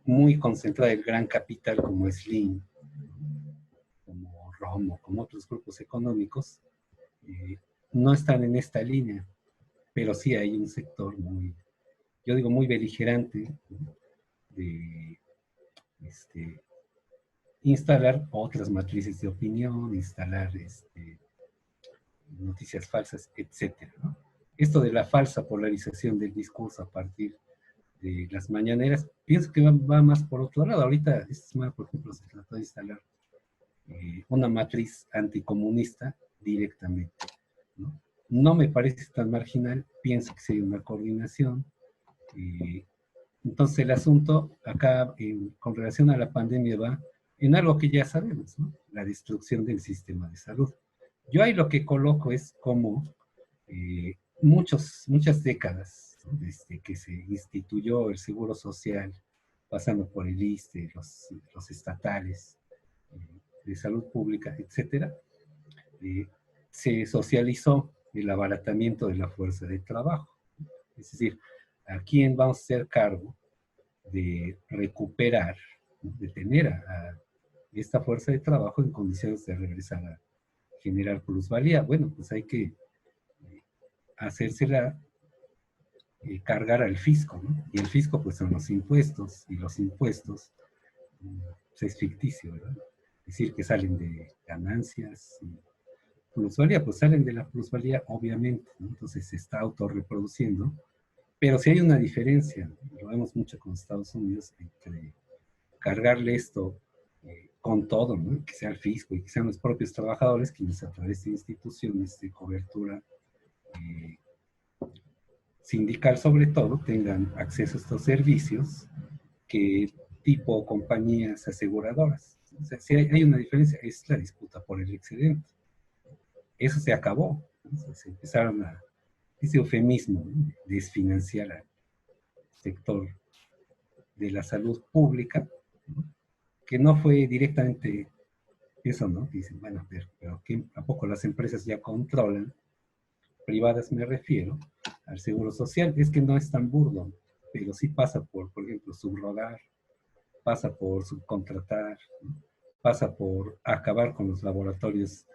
S4: muy concentrada del gran capital como Slim, como Romo, como otros grupos económicos, eh, no están en esta línea, pero sí hay un sector muy, yo digo, muy beligerante, ¿no? De instalar otras matrices de opinión, instalar noticias falsas, etcétera, ¿no? Esto de la falsa polarización del discurso a partir de las mañaneras, pienso que va más por otro lado. Ahorita, esta semana, por ejemplo, se trató de instalar una matriz anticomunista directamente, ¿no? No me parece tan marginal, pienso que sería una coordinación. Eh, entonces el asunto acá, con relación a la pandemia, va en algo que ya sabemos, ¿no? La destrucción del sistema de salud. Yo ahí lo que coloco es como muchas décadas, ¿no? Desde que se instituyó el Seguro Social, pasando por el ISSSTE, los estatales, de salud pública, etcétera, se socializó el abaratamiento de la fuerza de trabajo. Es decir, ¿a quién vamos a hacer cargo de recuperar, ¿no? De tener a esta fuerza de trabajo en condiciones de regresar a generar plusvalía? Bueno, pues hay que hacérsela cargar al fisco, ¿no? Y el fisco pues son los impuestos, y los impuestos pues, es ficticio, ¿verdad? Es decir, que salen de ganancias y plusvalía, pues salen de la plusvalía obviamente, ¿no? Entonces se está autorreproduciendo, pero sí hay una diferencia, lo vemos mucho con Estados Unidos, entre cargarle esto con todo, ¿no? Que sea el fisco y que sean los propios trabajadores quienes a través de instituciones de cobertura sindical sobre todo tengan acceso a estos servicios que tipo compañías aseguradoras. O sea, si hay una diferencia, es la disputa por el excedente. Eso se acabó, ¿no? Se empezaron a, ese eufemismo, ¿no? Desfinanciar al sector de la salud pública, ¿no? Que no fue directamente eso, ¿no? Dicen, bueno, pero ¿a poco las empresas ya controlan? Privadas me refiero al seguro social. Es que no es tan burdo, pero sí pasa por ejemplo, subrogar, pasa por subcontratar, ¿no? Pasa por acabar con los laboratorios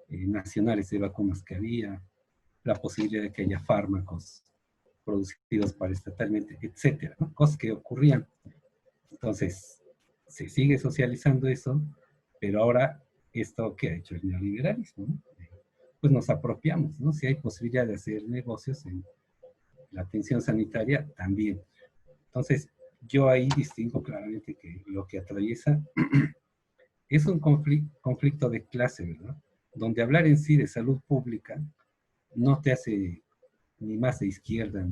S4: nacionales de vacunas que había, la posibilidad de que haya fármacos producidos paraestatalmente, etcétera, ¿no? Cosas que ocurrían. Entonces, se sigue socializando eso, pero ahora esto que ha hecho el neoliberalismo, ¿no? Pues nos apropiamos, ¿no? Si hay posibilidad de hacer negocios en la atención sanitaria, también. Entonces, yo ahí distingo claramente que lo que atraviesa es un conflicto de clase, ¿verdad? donde hablar en sí de salud pública no te hace ni más de izquierda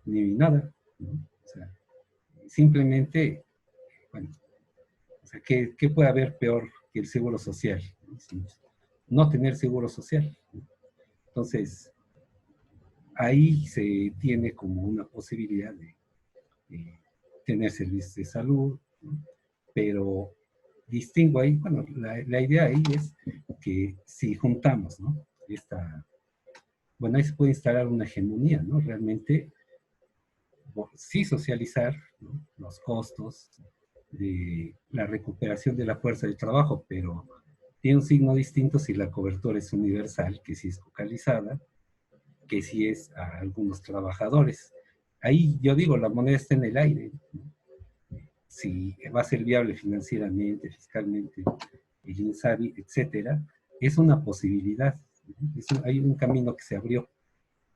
S4: ni nada, ¿no? O sea, simplemente, bueno, o sea, ¿qué puede haber peor que el seguro social? No tener seguro social. Entonces, ahí se tiene como una posibilidad de tener servicios de salud, ¿no? Pero distingo ahí, bueno, la idea ahí es que si juntamos, ¿no? Bueno, ahí se puede instalar una hegemonía, ¿no? Realmente, sí socializar, ¿no?, los costos de la recuperación de la fuerza de trabajo, pero tiene un signo distinto si la cobertura es universal, que si es focalizada, que si es a algunos trabajadores. Ahí yo digo, la moneda está en el aire, ¿no? Si va a ser viable financieramente, fiscalmente, el INSABI, etcétera, es una posibilidad, ¿no? Hay un camino que se abrió.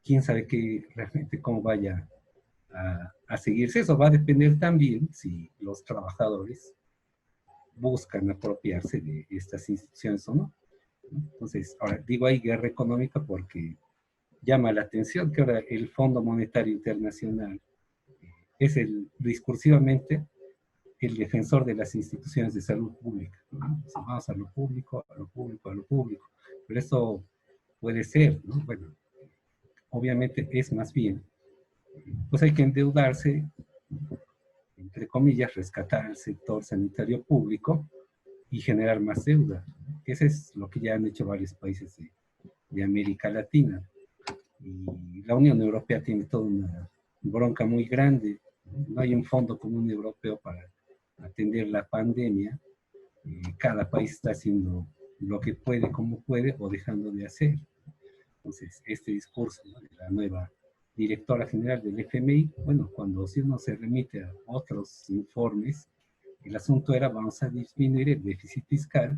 S4: Quién sabe realmente cómo vaya a seguirse. Eso va a depender también si los trabajadores buscan apropiarse de estas instituciones o no. Entonces, ahora digo ahí guerra económica porque llama la atención que ahora el Fondo Monetario Internacional es discursivamente el defensor de las instituciones de salud pública, ¿no? Vamos a lo público, a lo público, a lo público. Pero eso puede ser, ¿no? Bueno, obviamente es más bien, pues hay que endeudarse, entre comillas, rescatar al sector sanitario público y generar más deuda. Eso es lo que ya han hecho varios países de América Latina. Y la Unión Europea tiene toda una bronca muy grande. No hay un fondo común europeo para atender la pandemia. Cada país está haciendo lo que puede, como puede, o dejando de hacer. Entonces, este discurso, ¿no?, de la nueva directora general del FMI, bueno, cuando si uno se remite a otros informes, el asunto era, vamos a disminuir el déficit fiscal,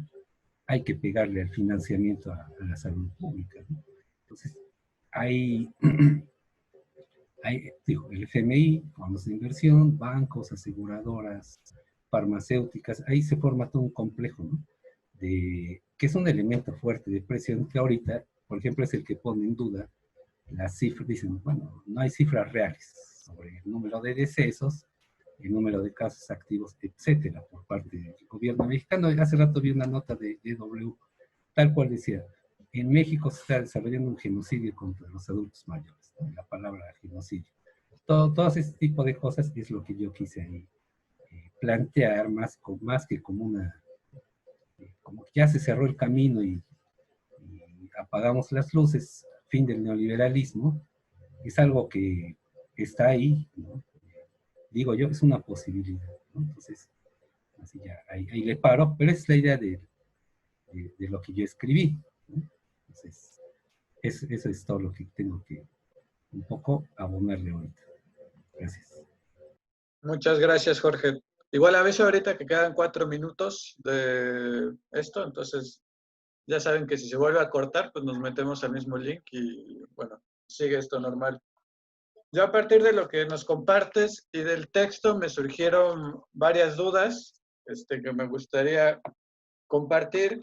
S4: hay que pegarle al financiamiento a la salud pública, ¿no? Entonces, digo, el FMI, fondos de inversión, bancos, aseguradoras, farmacéuticas, ahí se forma todo un complejo, ¿no?, que es un elemento fuerte de presión que ahorita, por ejemplo, es el que pone en duda las cifras. Dicen, bueno, no hay cifras reales sobre el número de decesos, el número de casos activos, etcétera, por parte del gobierno mexicano. Hace rato vi una nota de DW, tal cual decía, en México se está desarrollando un genocidio contra los adultos mayores, ¿no? La palabra genocidio. Todo ese tipo de cosas es lo que yo quise ahí plantear, más que como como que ya se cerró el camino y apagamos las luces, fin del neoliberalismo. Es algo que está ahí, ¿no? Digo yo, es una posibilidad, ¿no? Entonces, así ya, ahí le paro, pero esa es la idea de lo que yo escribí, ¿no? Entonces, eso es todo lo que tengo que un poco abonarle ahorita. Gracias.
S1: Muchas gracias, Jorge. Igual a veces ahorita que quedan 4 minutos de esto, entonces ya saben que si se vuelve a cortar, pues nos metemos al mismo link y bueno, sigue esto normal. Yo a partir de lo que nos compartes y del texto me surgieron varias dudas que me gustaría compartir.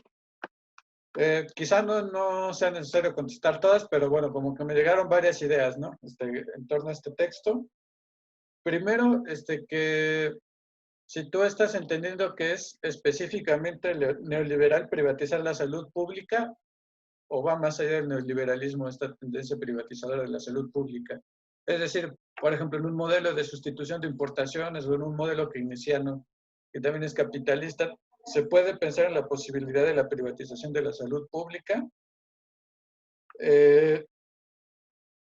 S1: Quizá no sea necesario contestar todas, pero bueno, como que me llegaron varias ideas, ¿no? En torno a este texto. Primero, que si tú estás entendiendo que es específicamente neoliberal privatizar la salud pública, o va más allá del neoliberalismo esta tendencia privatizadora de la salud pública. Es decir, por ejemplo, en un modelo de sustitución de importaciones o en un modelo keynesiano, que también es capitalista, ¿se puede pensar en la posibilidad de la privatización de la salud pública?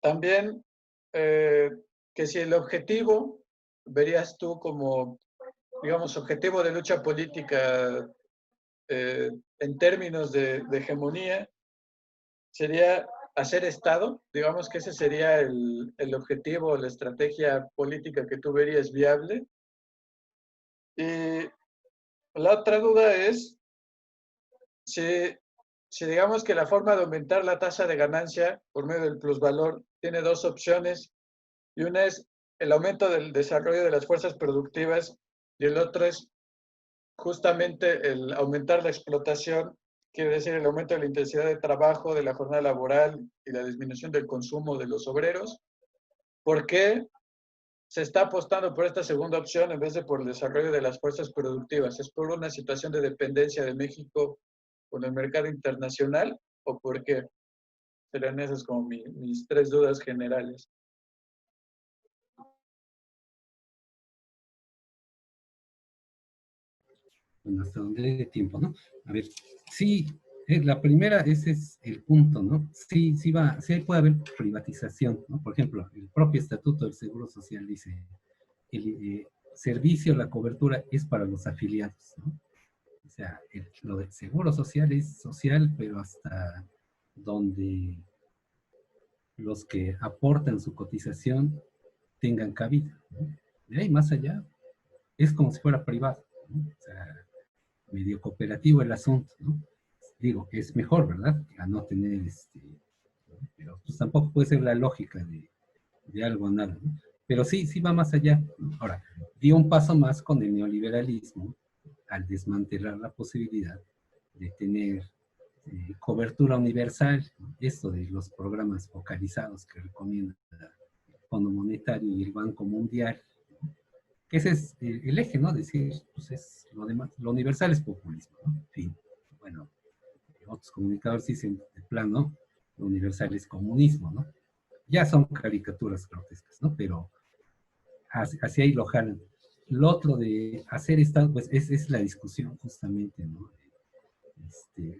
S1: También, que si el objetivo, verías tú como, digamos, objetivo de lucha política en términos de hegemonía, sería hacer Estado, digamos que ese sería el objetivo, la estrategia política que tú verías viable. Y la otra duda es si digamos que la forma de aumentar la tasa de ganancia por medio del plusvalor tiene dos opciones, y una es el aumento del desarrollo de las fuerzas productivas y el otro es justamente el aumentar la explotación, quiere decir el aumento de la intensidad de trabajo, de la jornada laboral y la disminución del consumo de los obreros. ¿Por qué se está apostando por esta segunda opción en vez de por el desarrollo de las fuerzas productivas? ¿Es por una situación de dependencia de México con el mercado internacional o por qué? Serán esas como mis tres dudas generales.
S4: Bueno, hasta donde de tiempo, ¿no? A ver, sí, la primera, ese es el punto, ¿no? Sí, sí puede haber privatización, ¿no? Por ejemplo, el propio Estatuto del Seguro Social dice, el servicio, la cobertura es para los afiliados, ¿no? O sea, lo del Seguro Social es social, pero hasta donde los que aportan su cotización tengan cabida, ¿no? De ahí más allá, es como si fuera privado, ¿no? O sea, medio cooperativo el asunto, ¿no? Digo, es mejor, ¿verdad? A no tener ¿no? Pero pues tampoco puede ser la lógica de algo a nada, ¿no? Pero sí, sí va más allá, ¿no? Ahora, dio un paso más con el neoliberalismo al desmantelar la posibilidad de tener cobertura universal, ¿no? Esto de los programas focalizados que recomienda el Fondo Monetario y el Banco Mundial, que ese es el eje, ¿no? Decir, pues es lo demás, lo universal es populismo, ¿no? En fin, bueno, otros comunicadores dicen de plano, lo universal es comunismo, ¿no? Ya son caricaturas grotescas, ¿no? Pero hacia ahí lo jalan. Lo otro de hacer esta, pues es la discusión justamente, ¿no?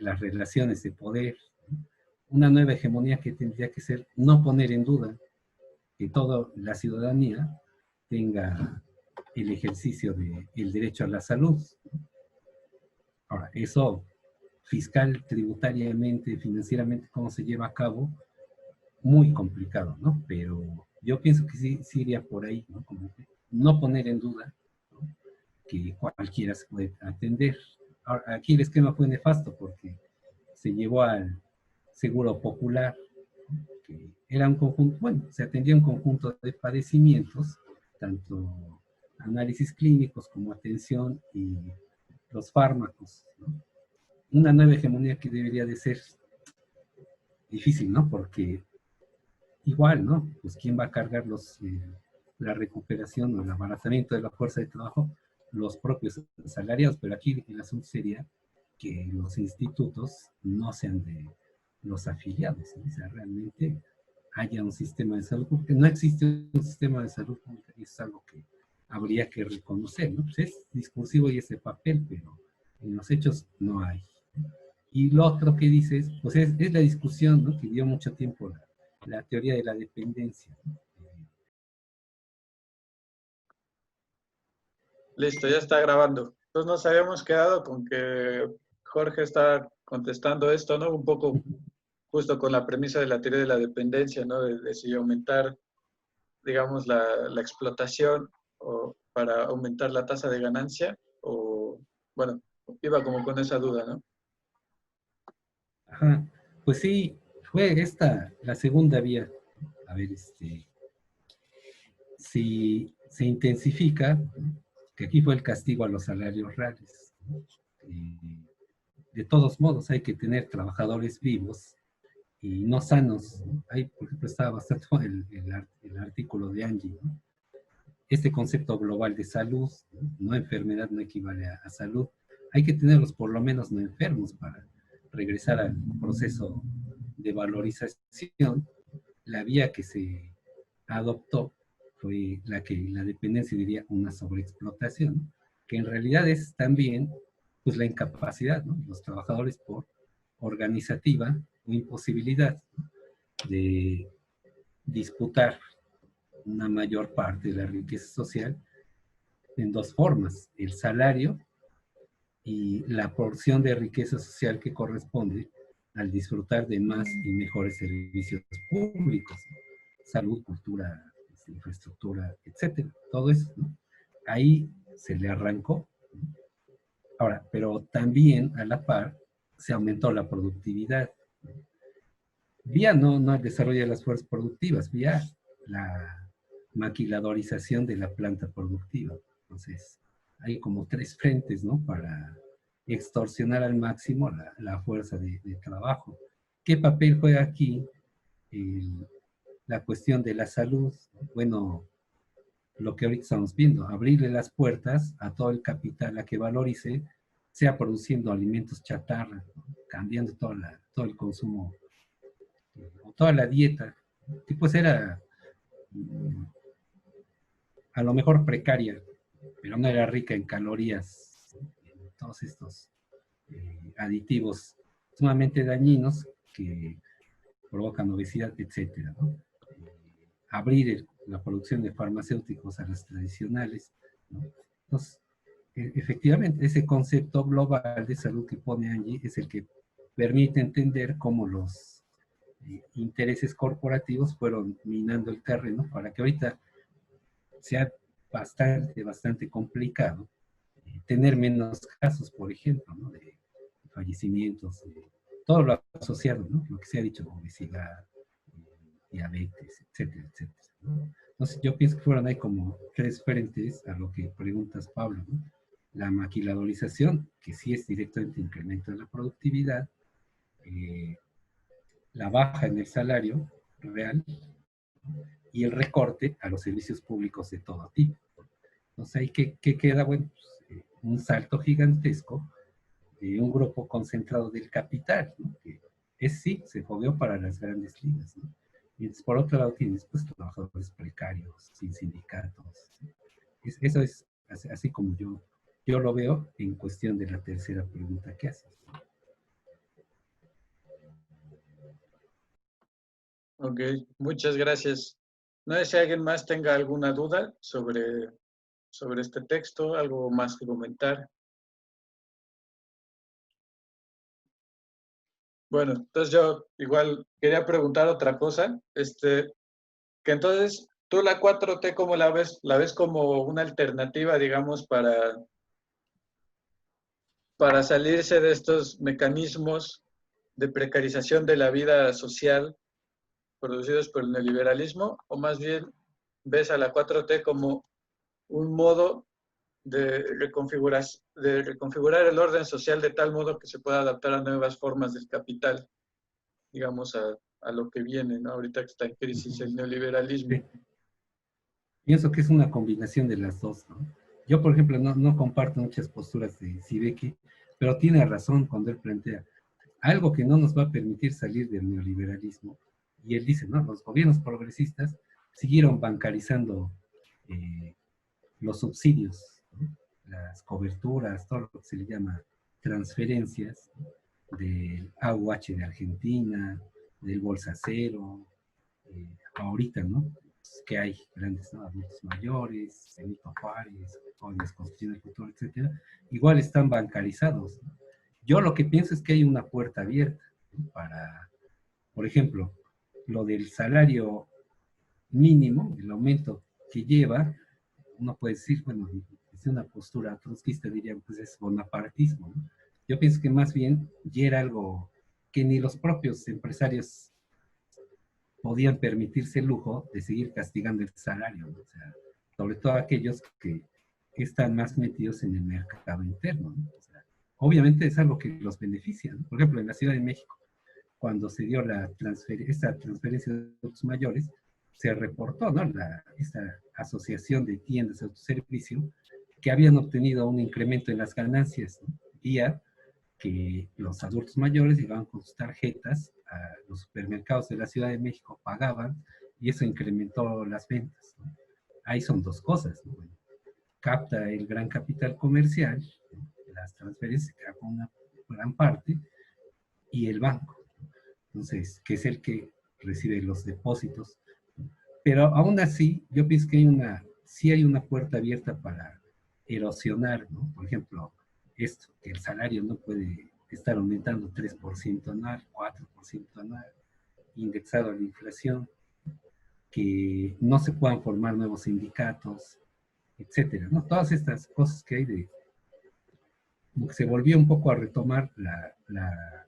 S4: Las relaciones de poder, ¿no? Una nueva hegemonía que tendría que ser no poner en duda que toda la ciudadanía tenga el ejercicio del derecho a la salud. Ahora, eso fiscal, tributariamente, financieramente, cómo se lleva a cabo, muy complicado, ¿no? Pero yo pienso que sí iría por ahí, ¿no? Como que no poner en duda, ¿no? Que cualquiera se puede atender. Ahora, aquí el esquema fue nefasto porque se llevó al seguro popular, ¿no? Que era un conjunto, bueno, se atendía un conjunto de padecimientos, tanto análisis clínicos como atención y los fármacos, ¿no? Una nueva hegemonía que debería de ser difícil, ¿no? Porque igual, ¿no? Pues quién va a cargar la recuperación o el abaratamiento de la fuerza de trabajo, los propios asalariados, pero aquí el asunto sería que los institutos no sean de los afiliados, ¿no? O sea, realmente haya un sistema de salud pública. No existe un sistema de salud pública y es algo que habría que reconocer, ¿no? Pues es discursivo y ese papel, pero en los hechos no hay. Y lo otro que dices, pues es la discusión, ¿no? Que dio mucho tiempo la teoría de la dependencia, ¿no?
S1: Listo, ya está grabando. Entonces nos habíamos quedado con que Jorge está contestando esto, ¿no? Un poco justo con la premisa de la teoría de la dependencia, ¿no? De si aumentar, digamos, la explotación o para aumentar la tasa de ganancia o, bueno, iba como con esa duda, ¿no?
S4: Ajá, pues sí, fue esta la segunda vía. A ver, si se intensifica, ¿no? Que aquí fue el castigo a los salarios reales, ¿no? De todos modos, hay que tener trabajadores vivos y no sanos, ¿no? Ahí, por ejemplo, estaba bastante el artículo de Angie, ¿no? Este concepto global de salud, ¿no? No enfermedad no equivale a salud. Hay que tenerlos por lo menos no enfermos para regresar al proceso de valorización. La vía que se adoptó fue la que la dependencia diría una sobreexplotación, que en realidad es también pues la incapacidad, ¿no? Los trabajadores por organizativa o imposibilidad, ¿no? De disputar una mayor parte de la riqueza social en dos formas, el salario y la porción de riqueza social que corresponde al disfrutar de más y mejores servicios públicos, ¿no? Salud, cultura, infraestructura, etcétera, todo eso, ¿no? Ahí se le arrancó, ¿no? Ahora, pero también a la par se aumentó la productividad, ¿no? Vía no el desarrollo de las fuerzas productivas, vía la maquiladorización de la planta productiva. Entonces, hay como tres frentes, ¿no? Para extorsionar al máximo la fuerza de trabajo. ¿Qué papel juega aquí la cuestión de la salud? Bueno, lo que ahorita estamos viendo, abrirle las puertas a todo el capital a que valorice, sea produciendo alimentos chatarra, ¿no? Cambiando todo el consumo, o toda la dieta, que pues era a lo mejor precaria, pero no era rica en calorías, en todos estos aditivos sumamente dañinos que provocan obesidad, etcétera, ¿no? Abrir la producción de farmacéuticos a las tradicionales, ¿no? Entonces, efectivamente, ese concepto global de salud que pone Angie es el que permite entender cómo los intereses corporativos fueron minando el terreno para que ahorita sea bastante complicado tener menos casos, por ejemplo, ¿no? De fallecimientos, todo lo asociado, ¿no? Lo que se ha dicho, obesidad, diabetes, etcétera, etcétera, ¿no? Entonces yo pienso que fueron ahí como tres frentes a lo que preguntas, Pablo, ¿no? La maquiladorización, que sí es directamente incremento de la productividad, la baja en el salario real y el recorte a los servicios públicos de todo tipo. Entonces ahí ¿qué queda? Bueno, pues, un salto gigantesco de un grupo concentrado del capital, ¿no? Que sí, se fogueó para las grandes ligas, ¿no? Y por otro lado tienes pues trabajadores precarios, sin sindicatos. Eso es así como yo lo veo en cuestión de la tercera pregunta que haces.
S1: Ok, muchas gracias. No sé si alguien más tenga alguna duda sobre este texto, algo más que comentar. Bueno, entonces yo igual quería preguntar otra cosa, que entonces tú la 4T, ¿cómo la ves? ¿La ves como una alternativa, digamos, para salirse de estos mecanismos de precarización de la vida social producidos por el neoliberalismo? ¿O más bien ves a la 4T como un modo de reconfigurar el orden social de tal modo que se pueda adaptar a nuevas formas del capital, digamos, a lo que viene, ¿no? Ahorita que está en crisis el neoliberalismo.
S4: Sí. Pienso que es una combinación de las dos, ¿no? Yo, por ejemplo, no comparto muchas posturas de Sibeki, pero tiene razón cuando él plantea algo que no nos va a permitir salir del neoliberalismo. Y él dice, no, los gobiernos progresistas siguieron bancarizando los subsidios, ¿no? Las coberturas, todo lo que se le llama transferencias, ¿no? Del AUH de Argentina, del Bolsa Cero, ahorita, ¿no? Que hay grandes, ¿no? Adultos mayores, Benito Juárez, jóvenes construyendo el futuro, etcétera, igual están bancarizados, ¿no? Yo lo que pienso es que hay una puerta abierta, ¿no? Para, por ejemplo, lo del salario mínimo, el aumento que lleva, uno puede decir, bueno, es una postura trotskista, diría, pues es bonapartismo, ¿no? Yo pienso que más bien ya era algo que ni los propios empresarios podían permitirse el lujo de seguir castigando el salario, ¿no? O sea, sobre todo aquellos que están más metidos en el mercado interno, ¿no? O sea, obviamente es algo que los beneficia, ¿no? Por ejemplo, en la Ciudad de México, cuando se dio esta transferencia de adultos mayores, se reportó, ¿no? Esta asociación de tiendas de autoservicio que habían obtenido un incremento en las ganancias, ¿no? Vía que los adultos mayores llegaban con sus tarjetas a los supermercados de la Ciudad de México, pagaban y eso incrementó las ventas, ¿no? Ahí son dos cosas, ¿no? Bueno, capta el gran capital comercial, ¿no? Las transferencias que con una gran parte, y el banco, ¿no? Entonces, que es el que recibe los depósitos. Pero aún así, yo pienso que sí hay una puerta abierta para erosionar, ¿no? Por ejemplo, esto, que el salario no puede estar aumentando 3% anual, 4% anual, indexado a la inflación, que no se puedan formar nuevos sindicatos, etcétera, ¿no? Todas estas cosas que hay como que se volvió un poco a retomar la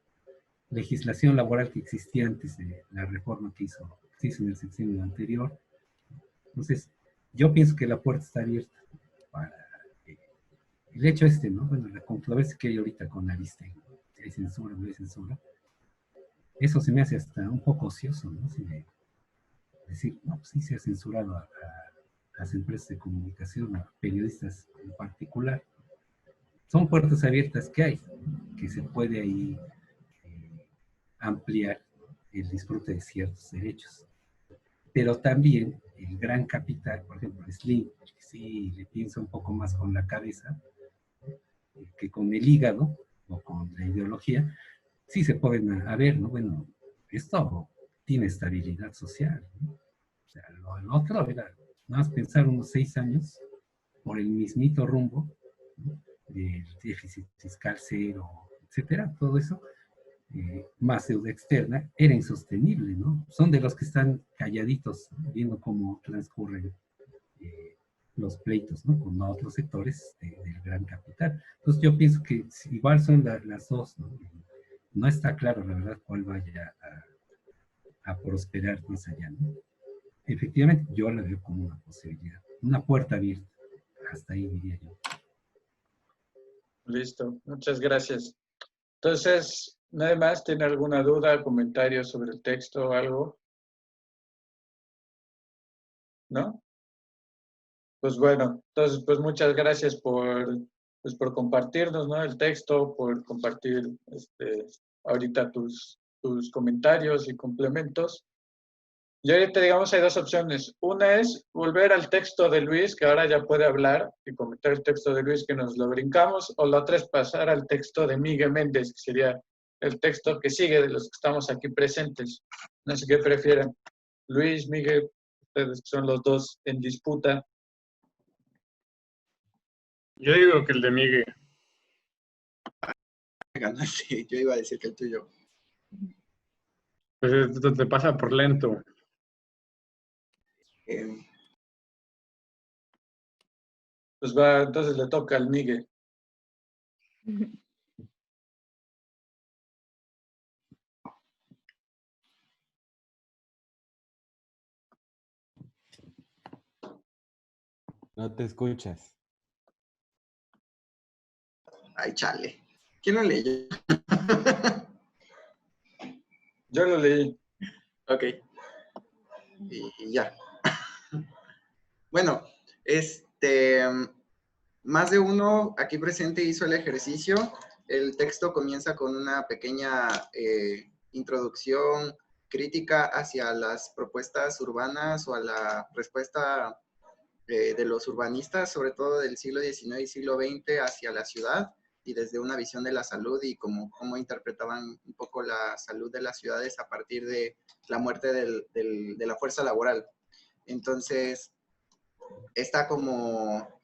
S4: legislación laboral que existía antes de la reforma que se hizo en el sexenio anterior. Entonces, yo pienso que la puerta está abierta para el hecho ¿no? Bueno, la controversia que hay ahorita con Aristegui, si hay censura o no hay censura, eso se me hace hasta un poco ocioso, ¿no? Si decir, no, pues sí se ha censurado a las empresas de comunicación, a periodistas en particular. Son puertas abiertas que hay, que se puede ahí ampliar el disfrute de ciertos derechos. Pero también el gran capital, por ejemplo, Slim, que sí le piensa un poco más con la cabeza que con el hígado o con la ideología, sí se pueden a ver, ¿no? Bueno, esto tiene estabilidad social, ¿no? O sea, lo otro era nada más pensar unos 6 años por el mismito rumbo, ¿no? Del déficit fiscal cero, etcétera, todo eso, más deuda externa, era insostenible, ¿no? Son de los que están calladitos, ¿no? Viendo cómo transcurren los pleitos, ¿no? Con otros sectores del gran capital. Entonces yo pienso que igual son las dos, ¿no? No está claro, la verdad, cuál vaya a prosperar más allá, ¿no? Efectivamente, yo la veo como una posibilidad, una puerta abierta. Hasta ahí diría yo.
S1: Listo, muchas gracias. Entonces, ¿nadie más tiene alguna duda, comentario sobre el texto o algo? ¿No? Pues bueno, entonces, pues muchas gracias por compartirnos, ¿no? El texto, por compartir ahorita tus comentarios y complementos. Y ahorita, digamos, hay dos opciones. Una es volver al texto de Luis, que ahora ya puede hablar, y comentar el texto de Luis, que nos lo brincamos, o la otra es pasar al texto de Miguel Méndez, que sería el texto que sigue de los que estamos aquí presentes. No sé qué prefieren. Luis, Miguel, ustedes son los dos en disputa.
S7: Yo digo que el de Miguel.
S8: Ganaste, yo iba a decir que el tuyo.
S7: Pues esto te pasa por lento.
S1: Pues va, entonces le toca al Miguel.
S2: No te escuchas.
S8: Ay, chale. ¿Quién lo leyó?
S1: Yo lo leí.
S8: Ok. Y ya. Bueno, más de uno aquí presente hizo el ejercicio. El texto comienza con una pequeña introducción crítica hacia las propuestas urbanas o a la respuesta de los urbanistas, sobre todo del siglo XIX y siglo XX, hacia la ciudad y desde una visión de la salud y cómo interpretaban un poco la salud de las ciudades a partir de la muerte de la fuerza laboral. Entonces, esta como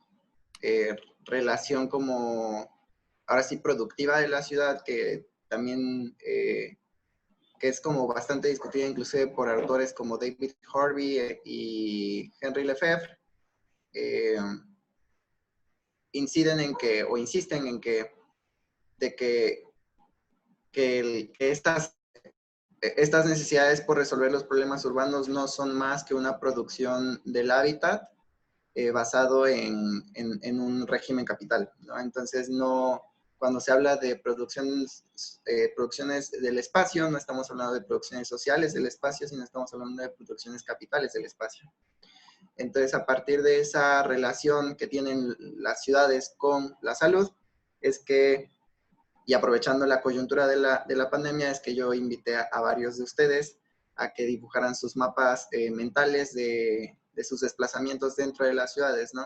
S8: relación como, ahora sí, productiva de la ciudad, que también, que es como bastante discutida inclusive por autores como David Harvey y Henry Lefebvre, insisten en que estas necesidades por resolver los problemas urbanos no son más que una producción del hábitat basado en un régimen capital, ¿no? Entonces, cuando se habla de producciones del espacio, no estamos hablando de producciones sociales del espacio, sino estamos hablando de producciones capitales del espacio. Entonces, a partir de esa relación que tienen las ciudades con la salud, es que, y aprovechando la coyuntura de la pandemia, es que yo invité a varios de ustedes a que dibujaran sus mapas mentales de sus desplazamientos dentro de las ciudades, ¿no?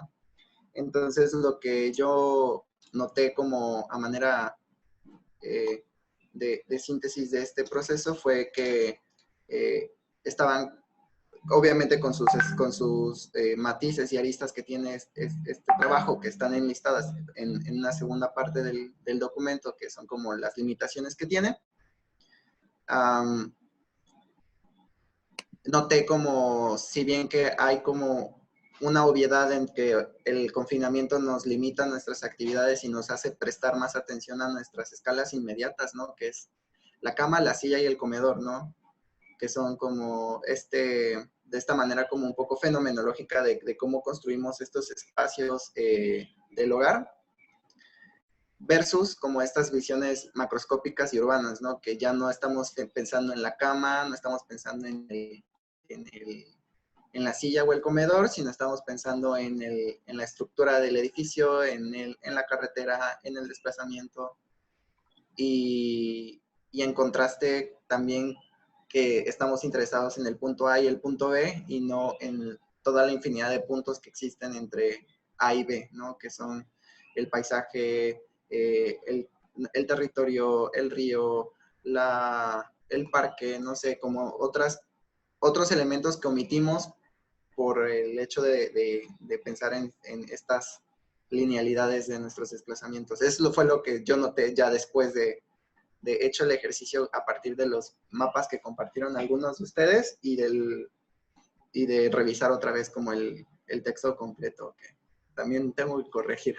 S8: Entonces, lo que yo noté como a manera de síntesis de este proceso fue que estaban, obviamente con sus matices y aristas que tiene este trabajo, que están enlistadas en una segunda parte del documento, que son como las limitaciones que tiene. Noté como, si bien que hay como una obviedad en que el confinamiento nos limita nuestras actividades y nos hace prestar más atención a nuestras escalas inmediatas, ¿no? Que es la cama, la silla y el comedor, ¿no? Que son como de esta manera como un poco fenomenológica de cómo construimos estos espacios del hogar. versus como estas visiones macroscópicas y urbanas, ¿no? Que ya no estamos pensando en la cama, no estamos pensando en la silla o el comedor, sino estamos pensando en la estructura del edificio, en la carretera, en el desplazamiento. Y en contraste también que estamos interesados en el punto A y el punto B y no en toda la infinidad de puntos que existen entre A y B, ¿no? Que son el paisaje, el territorio, el río, el parque, no sé, como otros elementos que omitimos por el hecho de pensar en estas linealidades de nuestros desplazamientos. Eso fue lo que yo noté ya después de hecho el ejercicio a partir de los mapas que compartieron algunos de ustedes y de revisar otra vez como el texto completo, que también tengo que corregir.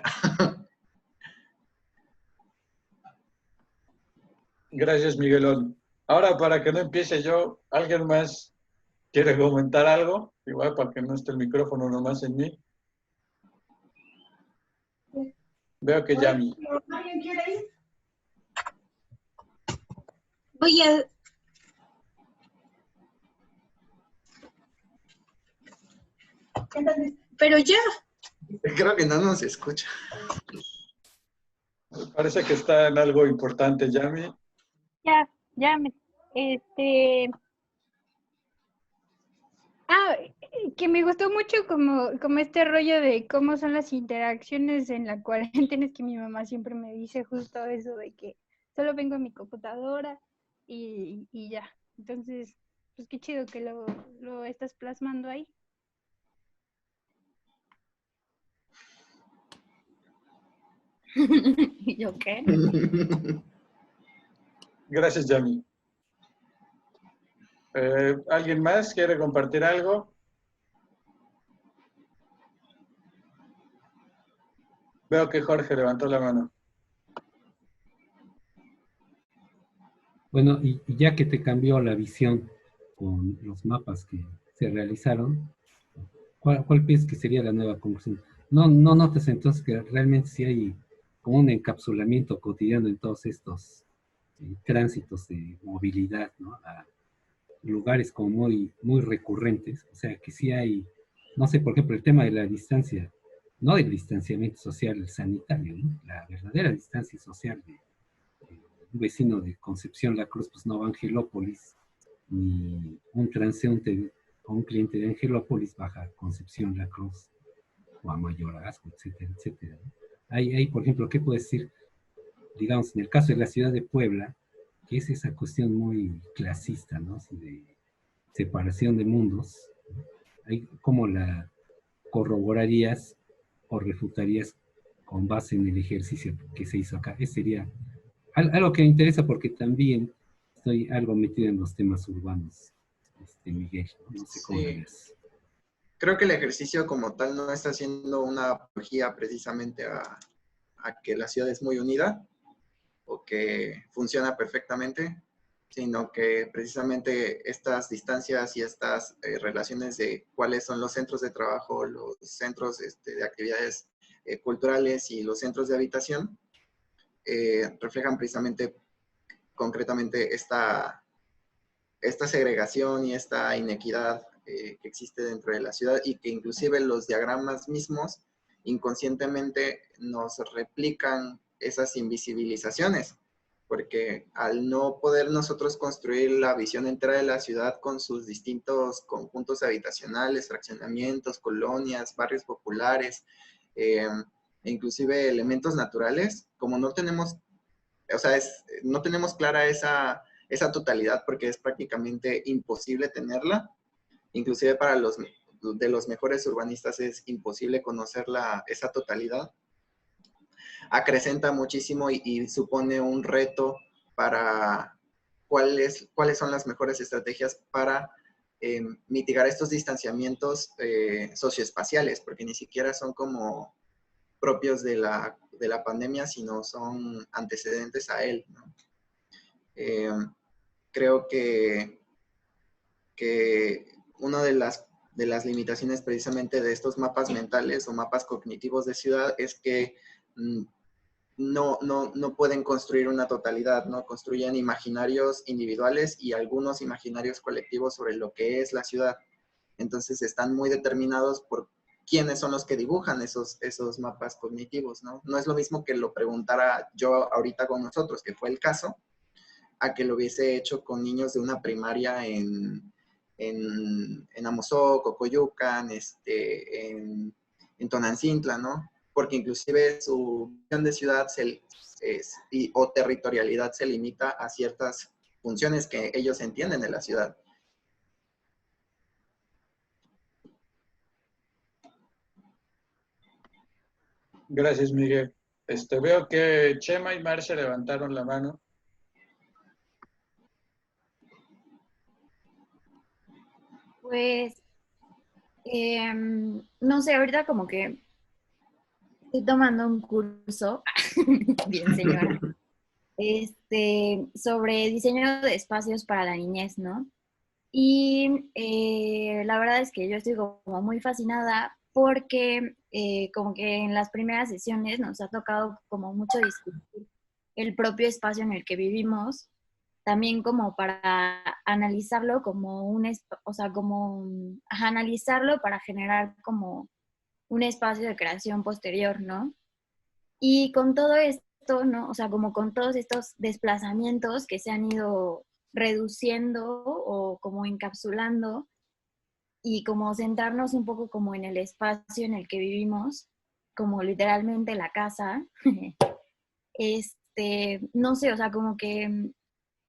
S1: Gracias, Miguelón. Ahora, para que no empiece yo, ¿alguien más quiere comentar algo? Igual para que no esté el micrófono nomás en mí. Veo que Yami.
S9: ¿Alguien quiere ir? Voy a... Pero ya.
S8: Creo que no nos escucha.
S1: Parece que está en algo importante, Yami.
S9: Ya me... que me gustó mucho como este rollo de cómo son las interacciones en la cuarentena. Es que mi mamá siempre me dice justo eso de que solo vengo a mi computadora y ya. Entonces, pues qué chido que lo estás plasmando ahí. ¿Y yo qué?
S1: Gracias, Yami. ¿Alguien más quiere compartir algo? Veo que Jorge levantó la mano.
S4: Bueno, y ya que te cambió la visión con los mapas que se realizaron, ¿cuál piensas que sería la nueva conclusión? No notas entonces que realmente sí hay como un encapsulamiento cotidiano en todos estos tránsitos de movilidad, ¿no? A lugares como muy recurrentes, o sea que sí hay, no sé, por ejemplo, el tema de la distancia, no del distanciamiento social sanitario, ¿no? La verdadera distancia social de un vecino de Concepción La Cruz, pues no va a Angelópolis, ni un transeúnte o un cliente de Angelópolis baja a Concepción La Cruz o a Mayorazgo, etcétera, etcétera, ¿no? Hay, por ejemplo, ¿qué puedo decir? Digamos, en el caso de la ciudad de Puebla, que es esa cuestión muy clasista, ¿no? Así de separación de mundos, ¿no? ¿Cómo la corroborarías o refutarías con base en el ejercicio que se hizo acá? Ese sería algo que me interesa porque también estoy algo metido en los temas urbanos, Miguel, no sé cómo lo ves.
S8: Creo que el ejercicio como tal no está haciendo una apología precisamente a que la ciudad es muy unida o que funciona perfectamente, sino que precisamente estas distancias y estas relaciones de cuáles son los centros de trabajo, los centros de actividades culturales y los centros de habitación, reflejan precisamente, concretamente, esta segregación y esta inequidad que existe dentro de la ciudad y que inclusive los diagramas mismos inconscientemente nos replican esas invisibilizaciones, porque al no poder nosotros construir la visión entera de la ciudad con sus distintos conjuntos habitacionales, fraccionamientos, colonias, barrios populares, inclusive elementos naturales, como no tenemos, o sea, no tenemos clara esa totalidad porque es prácticamente imposible tenerla, inclusive para los mejores urbanistas es imposible conocer esa totalidad. Acrecenta muchísimo y supone un reto para cuáles son las mejores estrategias para mitigar estos distanciamientos socioespaciales, porque ni siquiera son como propios de la pandemia, sino son antecedentes a él, ¿no? Creo que una de las limitaciones precisamente de estos mapas mentales o mapas cognitivos de ciudad es que no pueden construir una totalidad, ¿no? Construyen imaginarios individuales y algunos imaginarios colectivos sobre lo que es la ciudad. Entonces están muy determinados por quiénes son los que dibujan esos mapas cognitivos, ¿no? No es lo mismo que lo preguntara yo ahorita con nosotros, que fue el caso, a que lo hubiese hecho con niños de una primaria en Amozoc, Cocoyucan, en Tonancintla, ¿no? Porque inclusive su visión de ciudad o territorialidad se limita a ciertas funciones que ellos entienden de la ciudad.
S1: Gracias, Miguel. Veo que Chema y Marcia levantaron la mano.
S10: Pues, no sé, ahorita como que estoy tomando un curso, bien señora, sobre diseño de espacios para la niñez, ¿no? Y la verdad es que yo estoy como muy fascinada porque como que en las primeras sesiones nos ha tocado como mucho discutir el propio espacio en el que vivimos, también como para analizarlo como analizarlo para generar como un espacio de creación posterior, ¿no? Y con todo esto, ¿no? O sea, como con todos estos desplazamientos que se han ido reduciendo o como encapsulando y como centrarnos un poco como en el espacio en el que vivimos, como literalmente la casa, no sé, o sea, como que,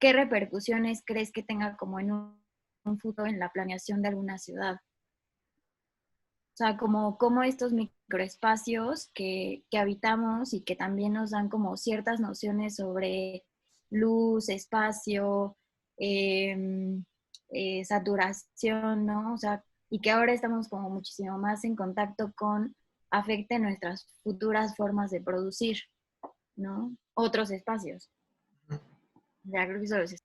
S10: ¿qué repercusiones crees que tenga como en un futuro en la planeación de alguna ciudad? O sea, como estos microespacios que habitamos y que también nos dan como ciertas nociones sobre luz, espacio, saturación, ¿no? O sea, y que ahora estamos como muchísimo más en contacto con afecten nuestras futuras formas de producir, ¿no? Otros espacios. Ya creo que eso es.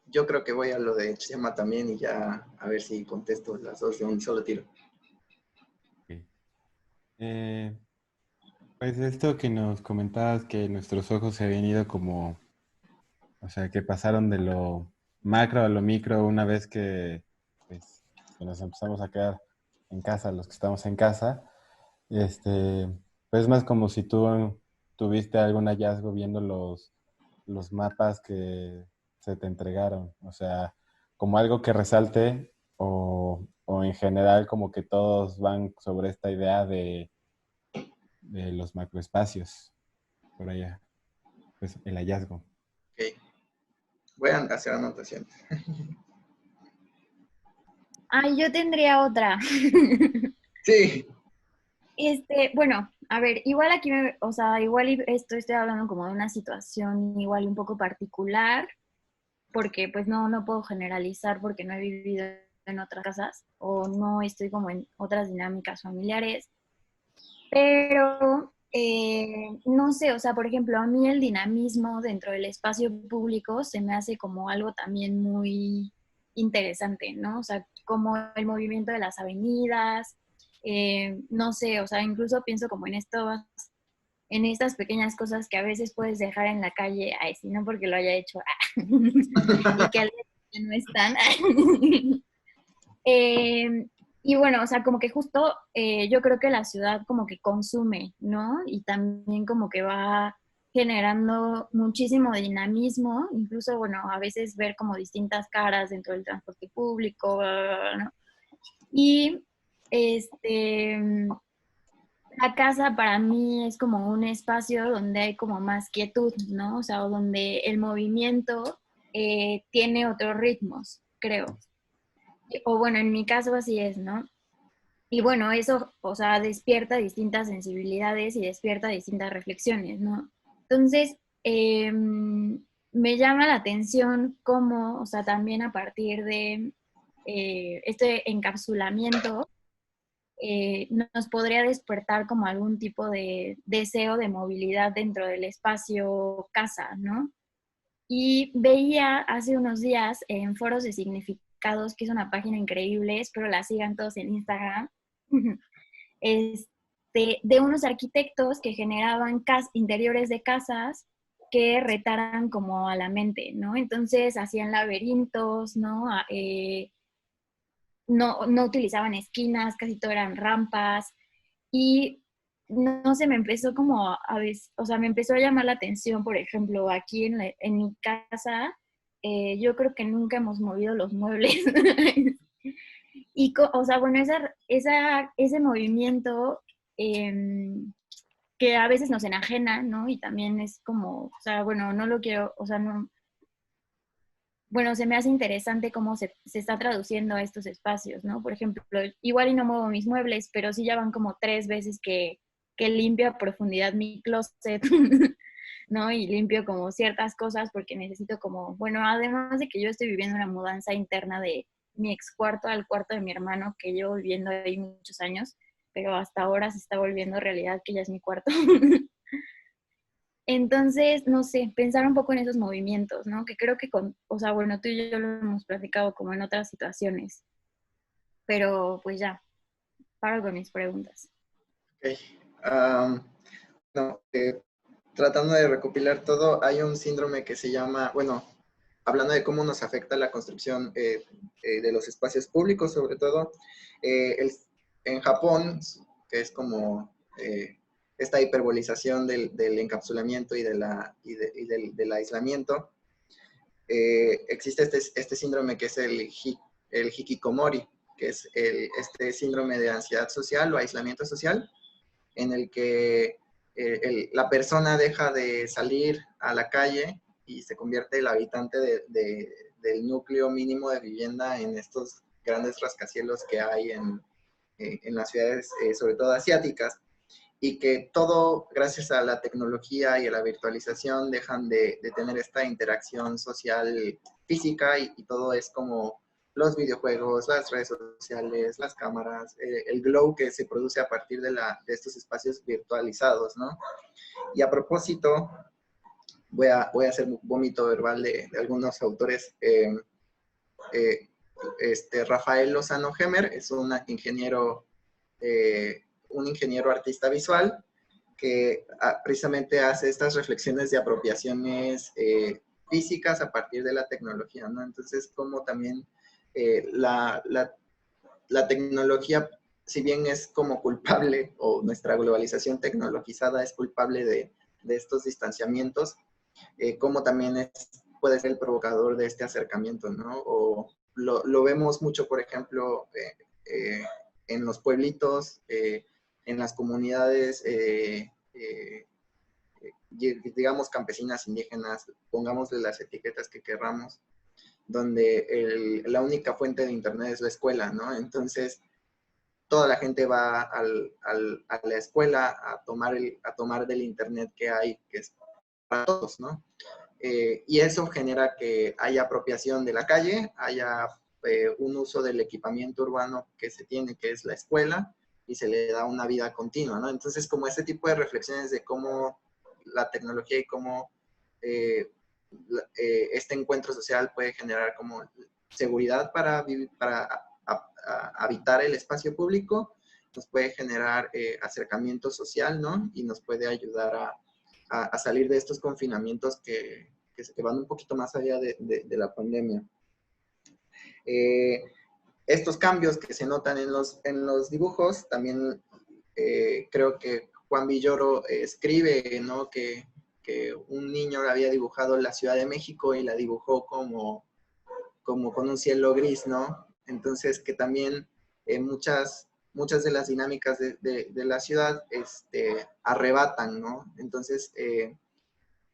S8: Yo creo que voy a lo de Chema también y ya a ver si contesto las dos de un solo tiro.
S2: Okay. Pues esto que nos comentabas, que nuestros ojos se habían ido como, o sea, que pasaron de lo macro a lo micro una vez pues, que nos empezamos a quedar en casa, los que estamos en casa. Pues es más como si tú tuviste algún hallazgo viendo los mapas que se te entregaron. O sea, como algo que resalte o en general como que todos van sobre esta idea de los macroespacios por allá. Pues el hallazgo.
S8: Ok. Voy a hacer anotaciones.
S10: Ay, yo tendría otra.
S8: Sí.
S10: Bueno, a ver, igual aquí, o sea, igual estoy hablando como de una situación igual un poco particular, porque pues no puedo generalizar porque no he vivido en otras casas o no estoy como en otras dinámicas familiares, pero no sé, o sea, por ejemplo, a mí el dinamismo dentro del espacio público se me hace como algo también muy interesante, ¿no? O sea, como el movimiento de las avenidas, no sé, o sea, incluso pienso como en estas pequeñas cosas que a veces puedes dejar en la calle, ay, si no porque lo haya hecho, y que al día siguiente no están. Y bueno, o sea, como que justo yo creo que la ciudad como que consume, ¿no? Y también como que va generando muchísimo dinamismo, incluso, bueno, a veces ver como distintas caras dentro del transporte público, ¿no? Y la casa para mí es como un espacio donde hay como más quietud, ¿no? O sea, donde el movimiento tiene otros ritmos, creo. O bueno, en mi caso así es, ¿no? Y bueno, eso, o sea, despierta distintas sensibilidades y despierta distintas reflexiones, ¿no? Entonces, me llama la atención cómo, o sea, también a partir de este encapsulamiento, nos podría despertar como algún tipo de deseo de movilidad dentro del espacio casa, ¿no? Y veía hace unos días en Foros de Significados, que es una página increíble, espero la sigan todos en Instagram, de unos arquitectos que generaban interiores de casas que retaran como a la mente, ¿no? Entonces hacían laberintos, ¿no? No utilizaban esquinas, casi todo eran rampas, y no sé, me empezó como a veces, o sea, me empezó a llamar la atención, por ejemplo, aquí en mi casa, yo creo que nunca hemos movido los muebles. Y, o sea, bueno, ese movimiento que a veces nos enajena, ¿no? Y también es como, o sea, bueno, no lo quiero, o sea, no, bueno, se me hace interesante cómo se está traduciendo a estos espacios, ¿no? Por ejemplo, igual y no muevo mis muebles, pero sí ya van como 3 veces que limpio a profundidad mi closet, ¿no? Y limpio como ciertas cosas porque necesito como, bueno, además de que yo estoy viviendo una mudanza interna de mi ex cuarto al cuarto de mi hermano, que llevo viviendo ahí muchos años, pero hasta ahora se está volviendo realidad que ya es mi cuarto. Entonces, no sé, pensar un poco en esos movimientos, ¿no? Que creo que o sea, bueno, tú y yo lo hemos platicado como en otras situaciones, pero pues ya, paro con mis preguntas.
S8: Ok. No, tratando de recopilar todo, hay un síndrome que se llama, bueno, hablando de cómo nos afecta la construcción de los espacios públicos, sobre todo, en Japón, que es como esta hiperbolización del encapsulamiento y del aislamiento, existe este síndrome que es el hikikomori, que es este síndrome de ansiedad social o aislamiento social, en el que la persona deja de salir a la calle y se convierte el habitante del núcleo mínimo de vivienda en estos grandes rascacielos que hay en las ciudades, sobre todo asiáticas, y que todo, gracias a la tecnología y a la virtualización, dejan de tener esta interacción social física y todo es como los videojuegos, las redes sociales, las cámaras, el glow que se produce a partir de estos espacios virtualizados, ¿no? Y a propósito, voy a hacer un vómito verbal de algunos autores. Rafael Lozano Hemer es un ingeniero artista visual que precisamente hace estas reflexiones de apropiaciones físicas a partir de la tecnología, ¿no? Entonces, como también la tecnología, si bien es como culpable, o nuestra globalización tecnologizada es culpable de estos distanciamientos, como también puede ser el provocador de este acercamiento, ¿no? O lo vemos mucho, por ejemplo, en los pueblitos, en las comunidades, digamos, campesinas, indígenas, pongámosle las etiquetas que querramos, donde la única fuente de internet es la escuela, ¿no? Entonces, toda la gente va a la escuela a tomar del internet que hay, que es para todos, ¿no? Y eso genera que haya apropiación de la calle, haya un uso del equipamiento urbano que se tiene, que es la escuela, y se le da una vida continua, ¿no? Entonces, como este tipo de reflexiones de cómo la tecnología y cómo este encuentro social puede generar como seguridad para vivir, para habitar el espacio público, nos puede generar acercamiento social, ¿no? Y nos puede ayudar a salir de estos confinamientos que van un poquito más allá de la pandemia. Estos cambios que se notan en los dibujos, también creo que Juan Villoro escribe, ¿no? que un niño había dibujado la Ciudad de México y la dibujó como con un cielo gris, ¿no? Entonces, que también muchas de las dinámicas de la ciudad arrebatan, ¿no? Entonces,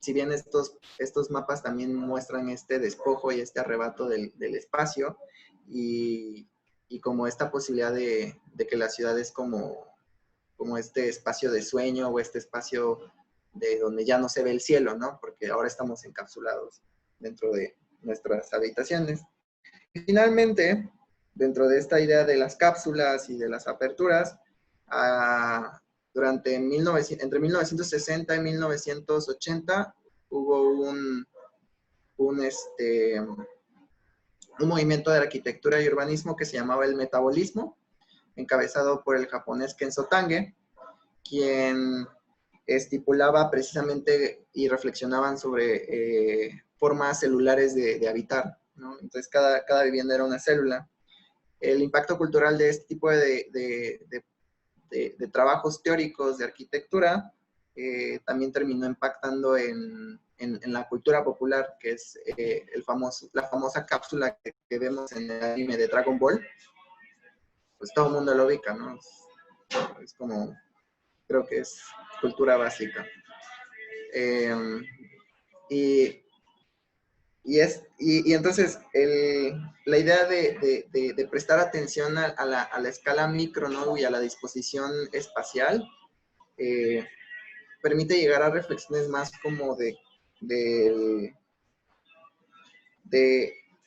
S8: si bien estos mapas también muestran este despojo y este arrebato del espacio y como esta posibilidad de que la ciudad es como este espacio de sueño o este espacio de donde ya no se ve el cielo, ¿no? Porque ahora estamos encapsulados dentro de nuestras habitaciones. Y finalmente, dentro de esta idea de las cápsulas y de las aperturas, entre 1960 y 1980 hubo un movimiento de arquitectura y urbanismo que se llamaba el metabolismo, encabezado por el japonés Kenzo Tange, quien estipulaba precisamente y reflexionaban sobre formas celulares de habitar, ¿no? Entonces, cada vivienda era una célula. El impacto cultural de este tipo de trabajos teóricos de arquitectura también terminó impactando en la cultura popular, que es la famosa cápsula que vemos en el anime de Dragon Ball. Pues todo el mundo lo ubica, ¿no? Es como, creo que es cultura básica. Y entonces la idea de prestar atención a la escala micro, ¿no? Y a la disposición espacial permite llegar a reflexiones más como de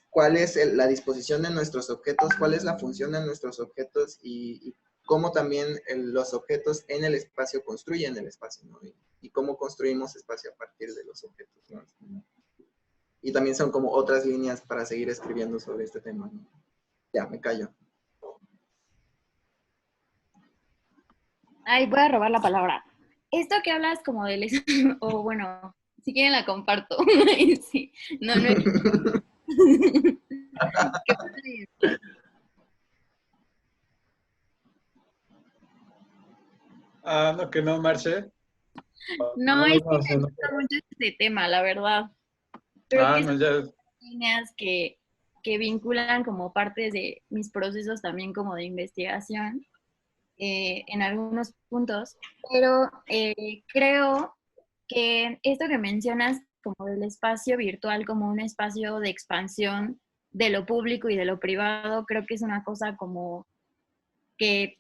S8: cuál es la disposición de nuestros objetos, cuál es la función de nuestros objetos y cómo también los objetos en el espacio construyen el espacio, ¿no? Y cómo construimos espacio a partir de los objetos, ¿no? Y también son como otras líneas para seguir escribiendo sobre este tema, ¿no? Ya, me callo.
S10: Ay, voy a robar la palabra. Esto que hablas como del... o bueno, si quieren la comparto. Sí. No, no. ¿Qué padre.
S1: No, que no, Marce.
S10: No, es que
S1: No,
S10: me gusta mucho este tema, la verdad. Creo que
S1: no,
S10: son
S1: ya.
S10: líneas que vinculan como partes de mis procesos también como de investigación en algunos puntos, pero creo que esto que mencionas como del espacio virtual como un espacio de expansión de lo público y de lo privado, creo que es una cosa como que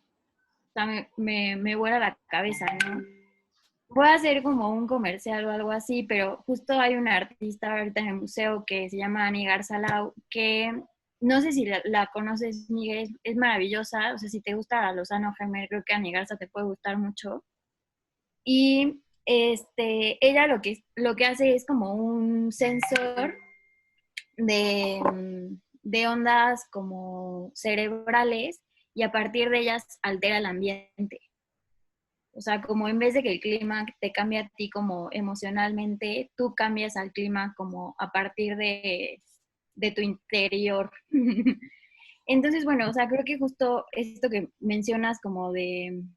S10: me vuela la cabeza, ¿no? Voy a hacer como un comercial o algo así, pero justo hay una artista ahorita en el museo que se llama Ani Garzalau, que no sé si la conoces, Miguel, es maravillosa. O sea, si te gusta Lozano Gemer, creo que Ani Garza te puede gustar mucho. Y ella lo que hace es como un sensor de ondas como cerebrales y a partir de ellas altera el ambiente. O sea, como en vez de que el clima te cambie a ti como emocionalmente, tú cambias al clima como a partir de tu interior. Entonces, bueno, o sea, creo que justo esto que mencionas como del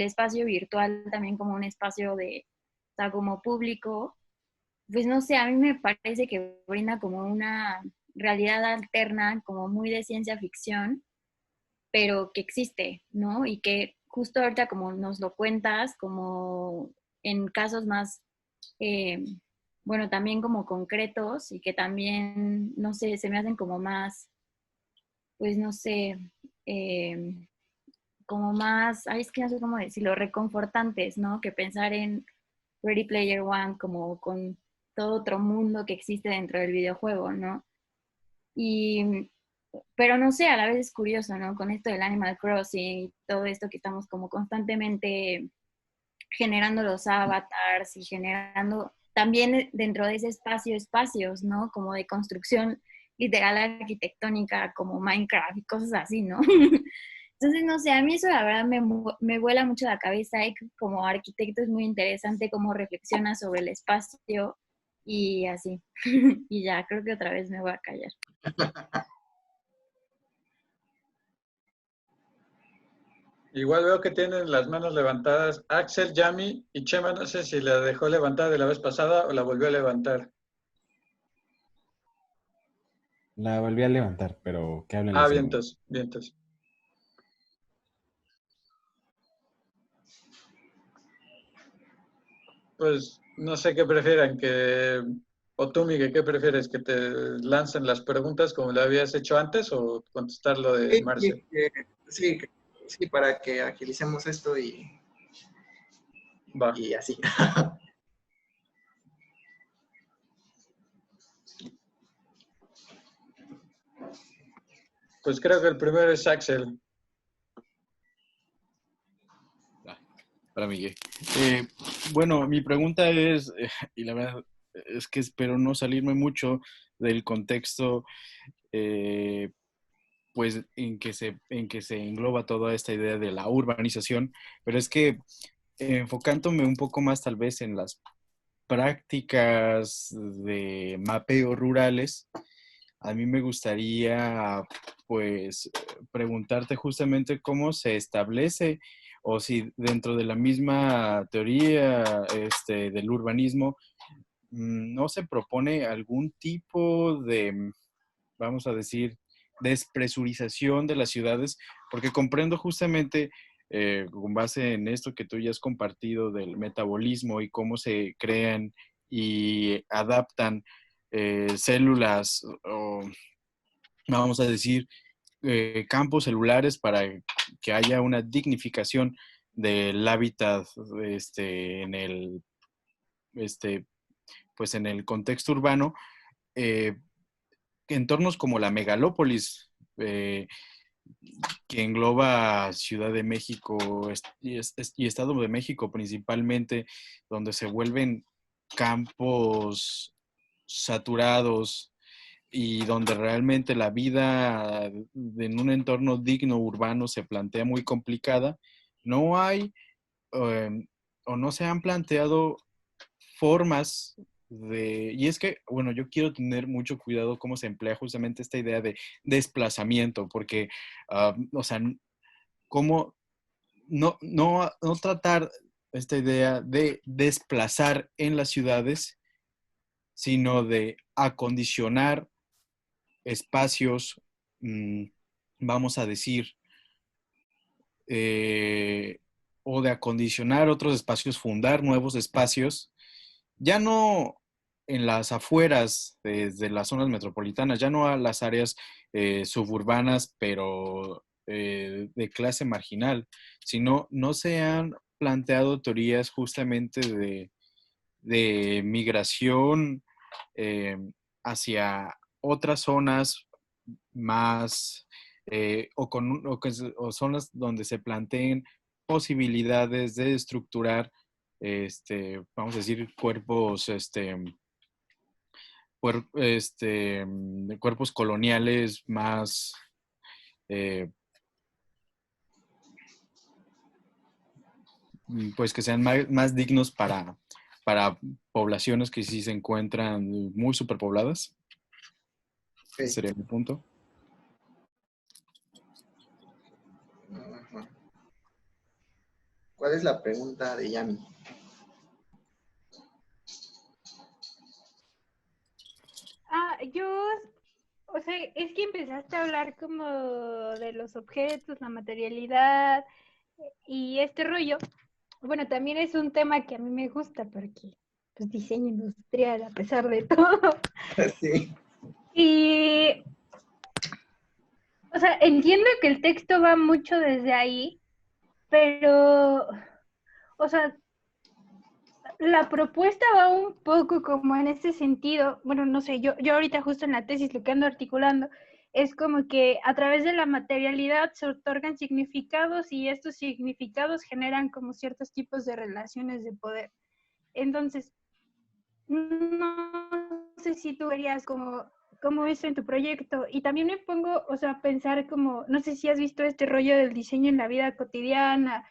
S10: espacio virtual también como un espacio o sea, como público, pues no sé, a mí me parece que brinda como una realidad alterna, como muy de ciencia ficción, pero que existe, ¿no? Y que justo ahorita como nos lo cuentas, como en casos más, bueno, también como concretos y que también, no sé, se me hacen como más, pues no sé, como más, ay, es que no sé cómo decirlo, reconfortantes, ¿no? Que pensar en Ready Player One como con todo otro mundo que existe dentro del videojuego, ¿no? Pero no sé, a la vez es curioso, ¿no? Con esto del Animal Crossing y todo esto que estamos como constantemente generando los avatars y generando también dentro de ese espacio espacios, ¿no? Como de construcción literal arquitectónica, como Minecraft y cosas así, ¿no? Entonces, no sé, a mí eso la verdad me vuela mucho la cabeza y como arquitecto es muy interesante cómo reflexiona sobre el espacio y así. Y ya, creo que otra vez me voy a callar.
S1: Igual veo que tienen las manos levantadas Axel, Yami y Chema. No sé si la dejó levantada de la vez pasada o la volvió a levantar.
S2: La volví a levantar, pero que hablen los demás.
S1: Vientos, vientos. Pues no sé qué prefieran, o tú, Miguel, ¿qué prefieres? ¿Que te lancen las preguntas como lo habías hecho antes o contestar lo de Marce?
S8: Sí, para que agilicemos esto y así.
S1: Pues creo que el primero es Axel.
S3: Para Miguel. Bueno, mi pregunta es, y la verdad es que espero no salirme mucho del contexto pues en que se engloba toda esta idea de la urbanización, pero es que enfocándome un poco más tal vez en las prácticas de mapeo rurales, a mí me gustaría pues preguntarte justamente cómo se establece o si dentro de la misma teoría del urbanismo no se propone algún tipo de, vamos a decir, despresurización de las ciudades, porque comprendo justamente con base en esto que tú ya has compartido del metabolismo y cómo se crean y adaptan células o, vamos a decir, campos celulares para que haya una dignificación del hábitat en el, este, pues en el contexto urbano. eh, Entornos como la megalópolis, que engloba Ciudad de México y Estado de México principalmente, donde se vuelven campos saturados y donde realmente la vida en un entorno digno urbano se plantea muy complicada, no hay o no se han planteado formas y es que, bueno, yo quiero tener mucho cuidado cómo se emplea justamente esta idea de desplazamiento, porque, o sea, cómo no tratar esta idea de desplazar en las ciudades, sino de acondicionar espacios, vamos a decir, o de acondicionar otros espacios, fundar nuevos espacios, ya no en las afueras de las zonas metropolitanas, ya no a las áreas suburbanas, pero de clase marginal, sino no se han planteado teorías justamente de migración hacia otras zonas más o zonas donde se planteen posibilidades de estructurar vamos a decir cuerpos cuerpos coloniales más pues que sean más dignos para poblaciones que sí se encuentran muy superpobladas.
S8: Okay.
S3: Ese sería mi punto.
S8: ¿Cuál es la pregunta de Yami?
S9: Yo, o sea, es que empezaste a hablar como de los objetos, la materialidad y este rollo. Bueno, también es un tema que a mí me gusta porque, pues, diseño industrial a pesar de todo.
S8: Sí.
S9: Y, o sea, entiendo que el texto va mucho desde ahí, pero, o sea, la propuesta va un poco como en ese sentido. Bueno, no sé, yo ahorita justo en la tesis lo que ando articulando es como que a través de la materialidad se otorgan significados y estos significados generan como ciertos tipos de relaciones de poder. Entonces, no sé si tú verías como eso en tu proyecto. Y también me pongo, o sea, a pensar como, no sé si has visto este rollo del diseño en la vida cotidiana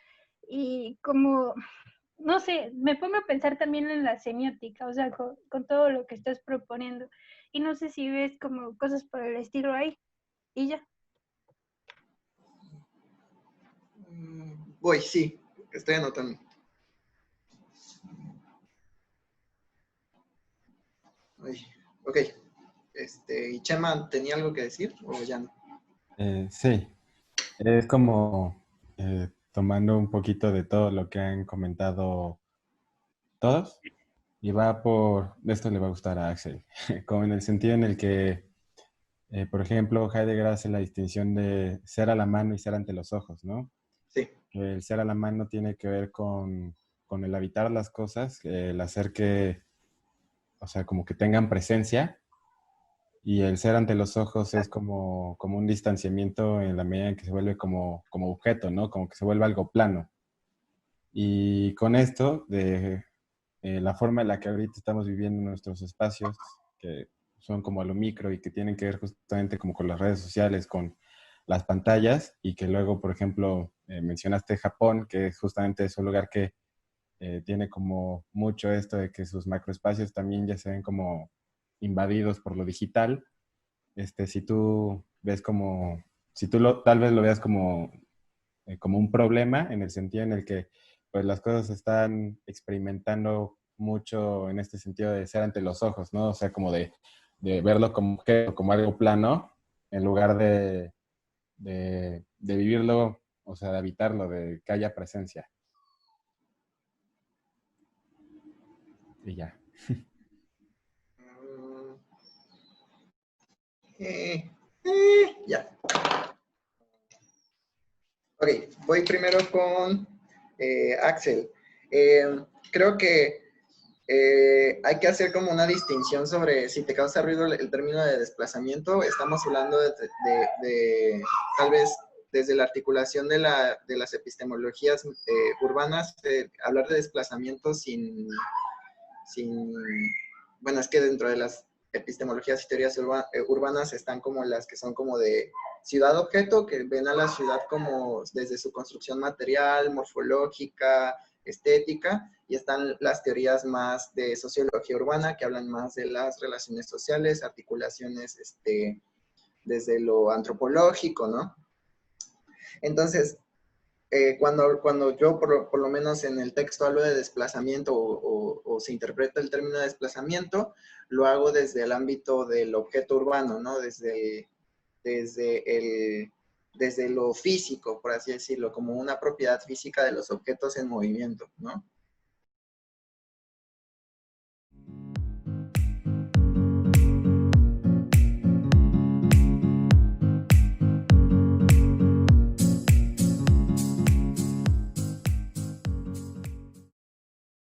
S9: y como, no sé, me pongo a pensar también en la semiótica, o sea, con todo lo que estás proponiendo. Y no sé si ves como cosas por el estilo ahí. Y ya.
S8: Voy, sí, estoy anotando. Ay, ok. ¿Y Chema tenía algo que decir o ya no?
S2: Sí, es como tomando un poquito de todo lo que han comentado todos y esto le va a gustar a Axel, como en el sentido en el que, por ejemplo, Heidegger hace la distinción de ser a la mano y ser ante los ojos, ¿no?
S8: Sí.
S2: El ser a la mano tiene que ver con el habitar las cosas, el hacer que, o sea, como que tengan presencia. Y el ser ante los ojos es como un distanciamiento en la medida en que se vuelve como objeto, ¿no? Como que se vuelve algo plano. Y con esto, de la forma en la que ahorita estamos viviendo nuestros espacios, que son como a lo micro y que tienen que ver justamente como con las redes sociales, con las pantallas y que luego, por ejemplo, mencionaste Japón, que justamente es un lugar que tiene como mucho esto de que sus macroespacios también ya se ven como invadidos por lo digital. Si tú ves como, si tú tal vez lo veas como un problema en el sentido en el que pues las cosas se están experimentando mucho en este sentido de ser ante los ojos, ¿no? O sea, como de verlo como algo plano en lugar de vivirlo, o sea, de habitarlo, de que haya presencia. Y ya.
S8: Ya. Ok, voy primero con Axel. Creo que hay que hacer como una distinción sobre si te causa ruido el término de desplazamiento. Estamos hablando de tal vez desde la articulación de las epistemologías urbanas, hablar de desplazamiento sin, bueno, es que dentro de las epistemologías y teorías urbanas están como las que son como de ciudad-objeto, que ven a la ciudad como desde su construcción material, morfológica, estética, y están las teorías más de sociología urbana, que hablan más de las relaciones sociales, articulaciones desde lo antropológico, ¿no? Entonces, cuando yo, por lo menos en el texto, hablo de desplazamiento o se interpreta el término de desplazamiento, lo hago desde el ámbito del objeto urbano, ¿no? Desde lo físico, por así decirlo, como una propiedad física de los objetos en movimiento, ¿no?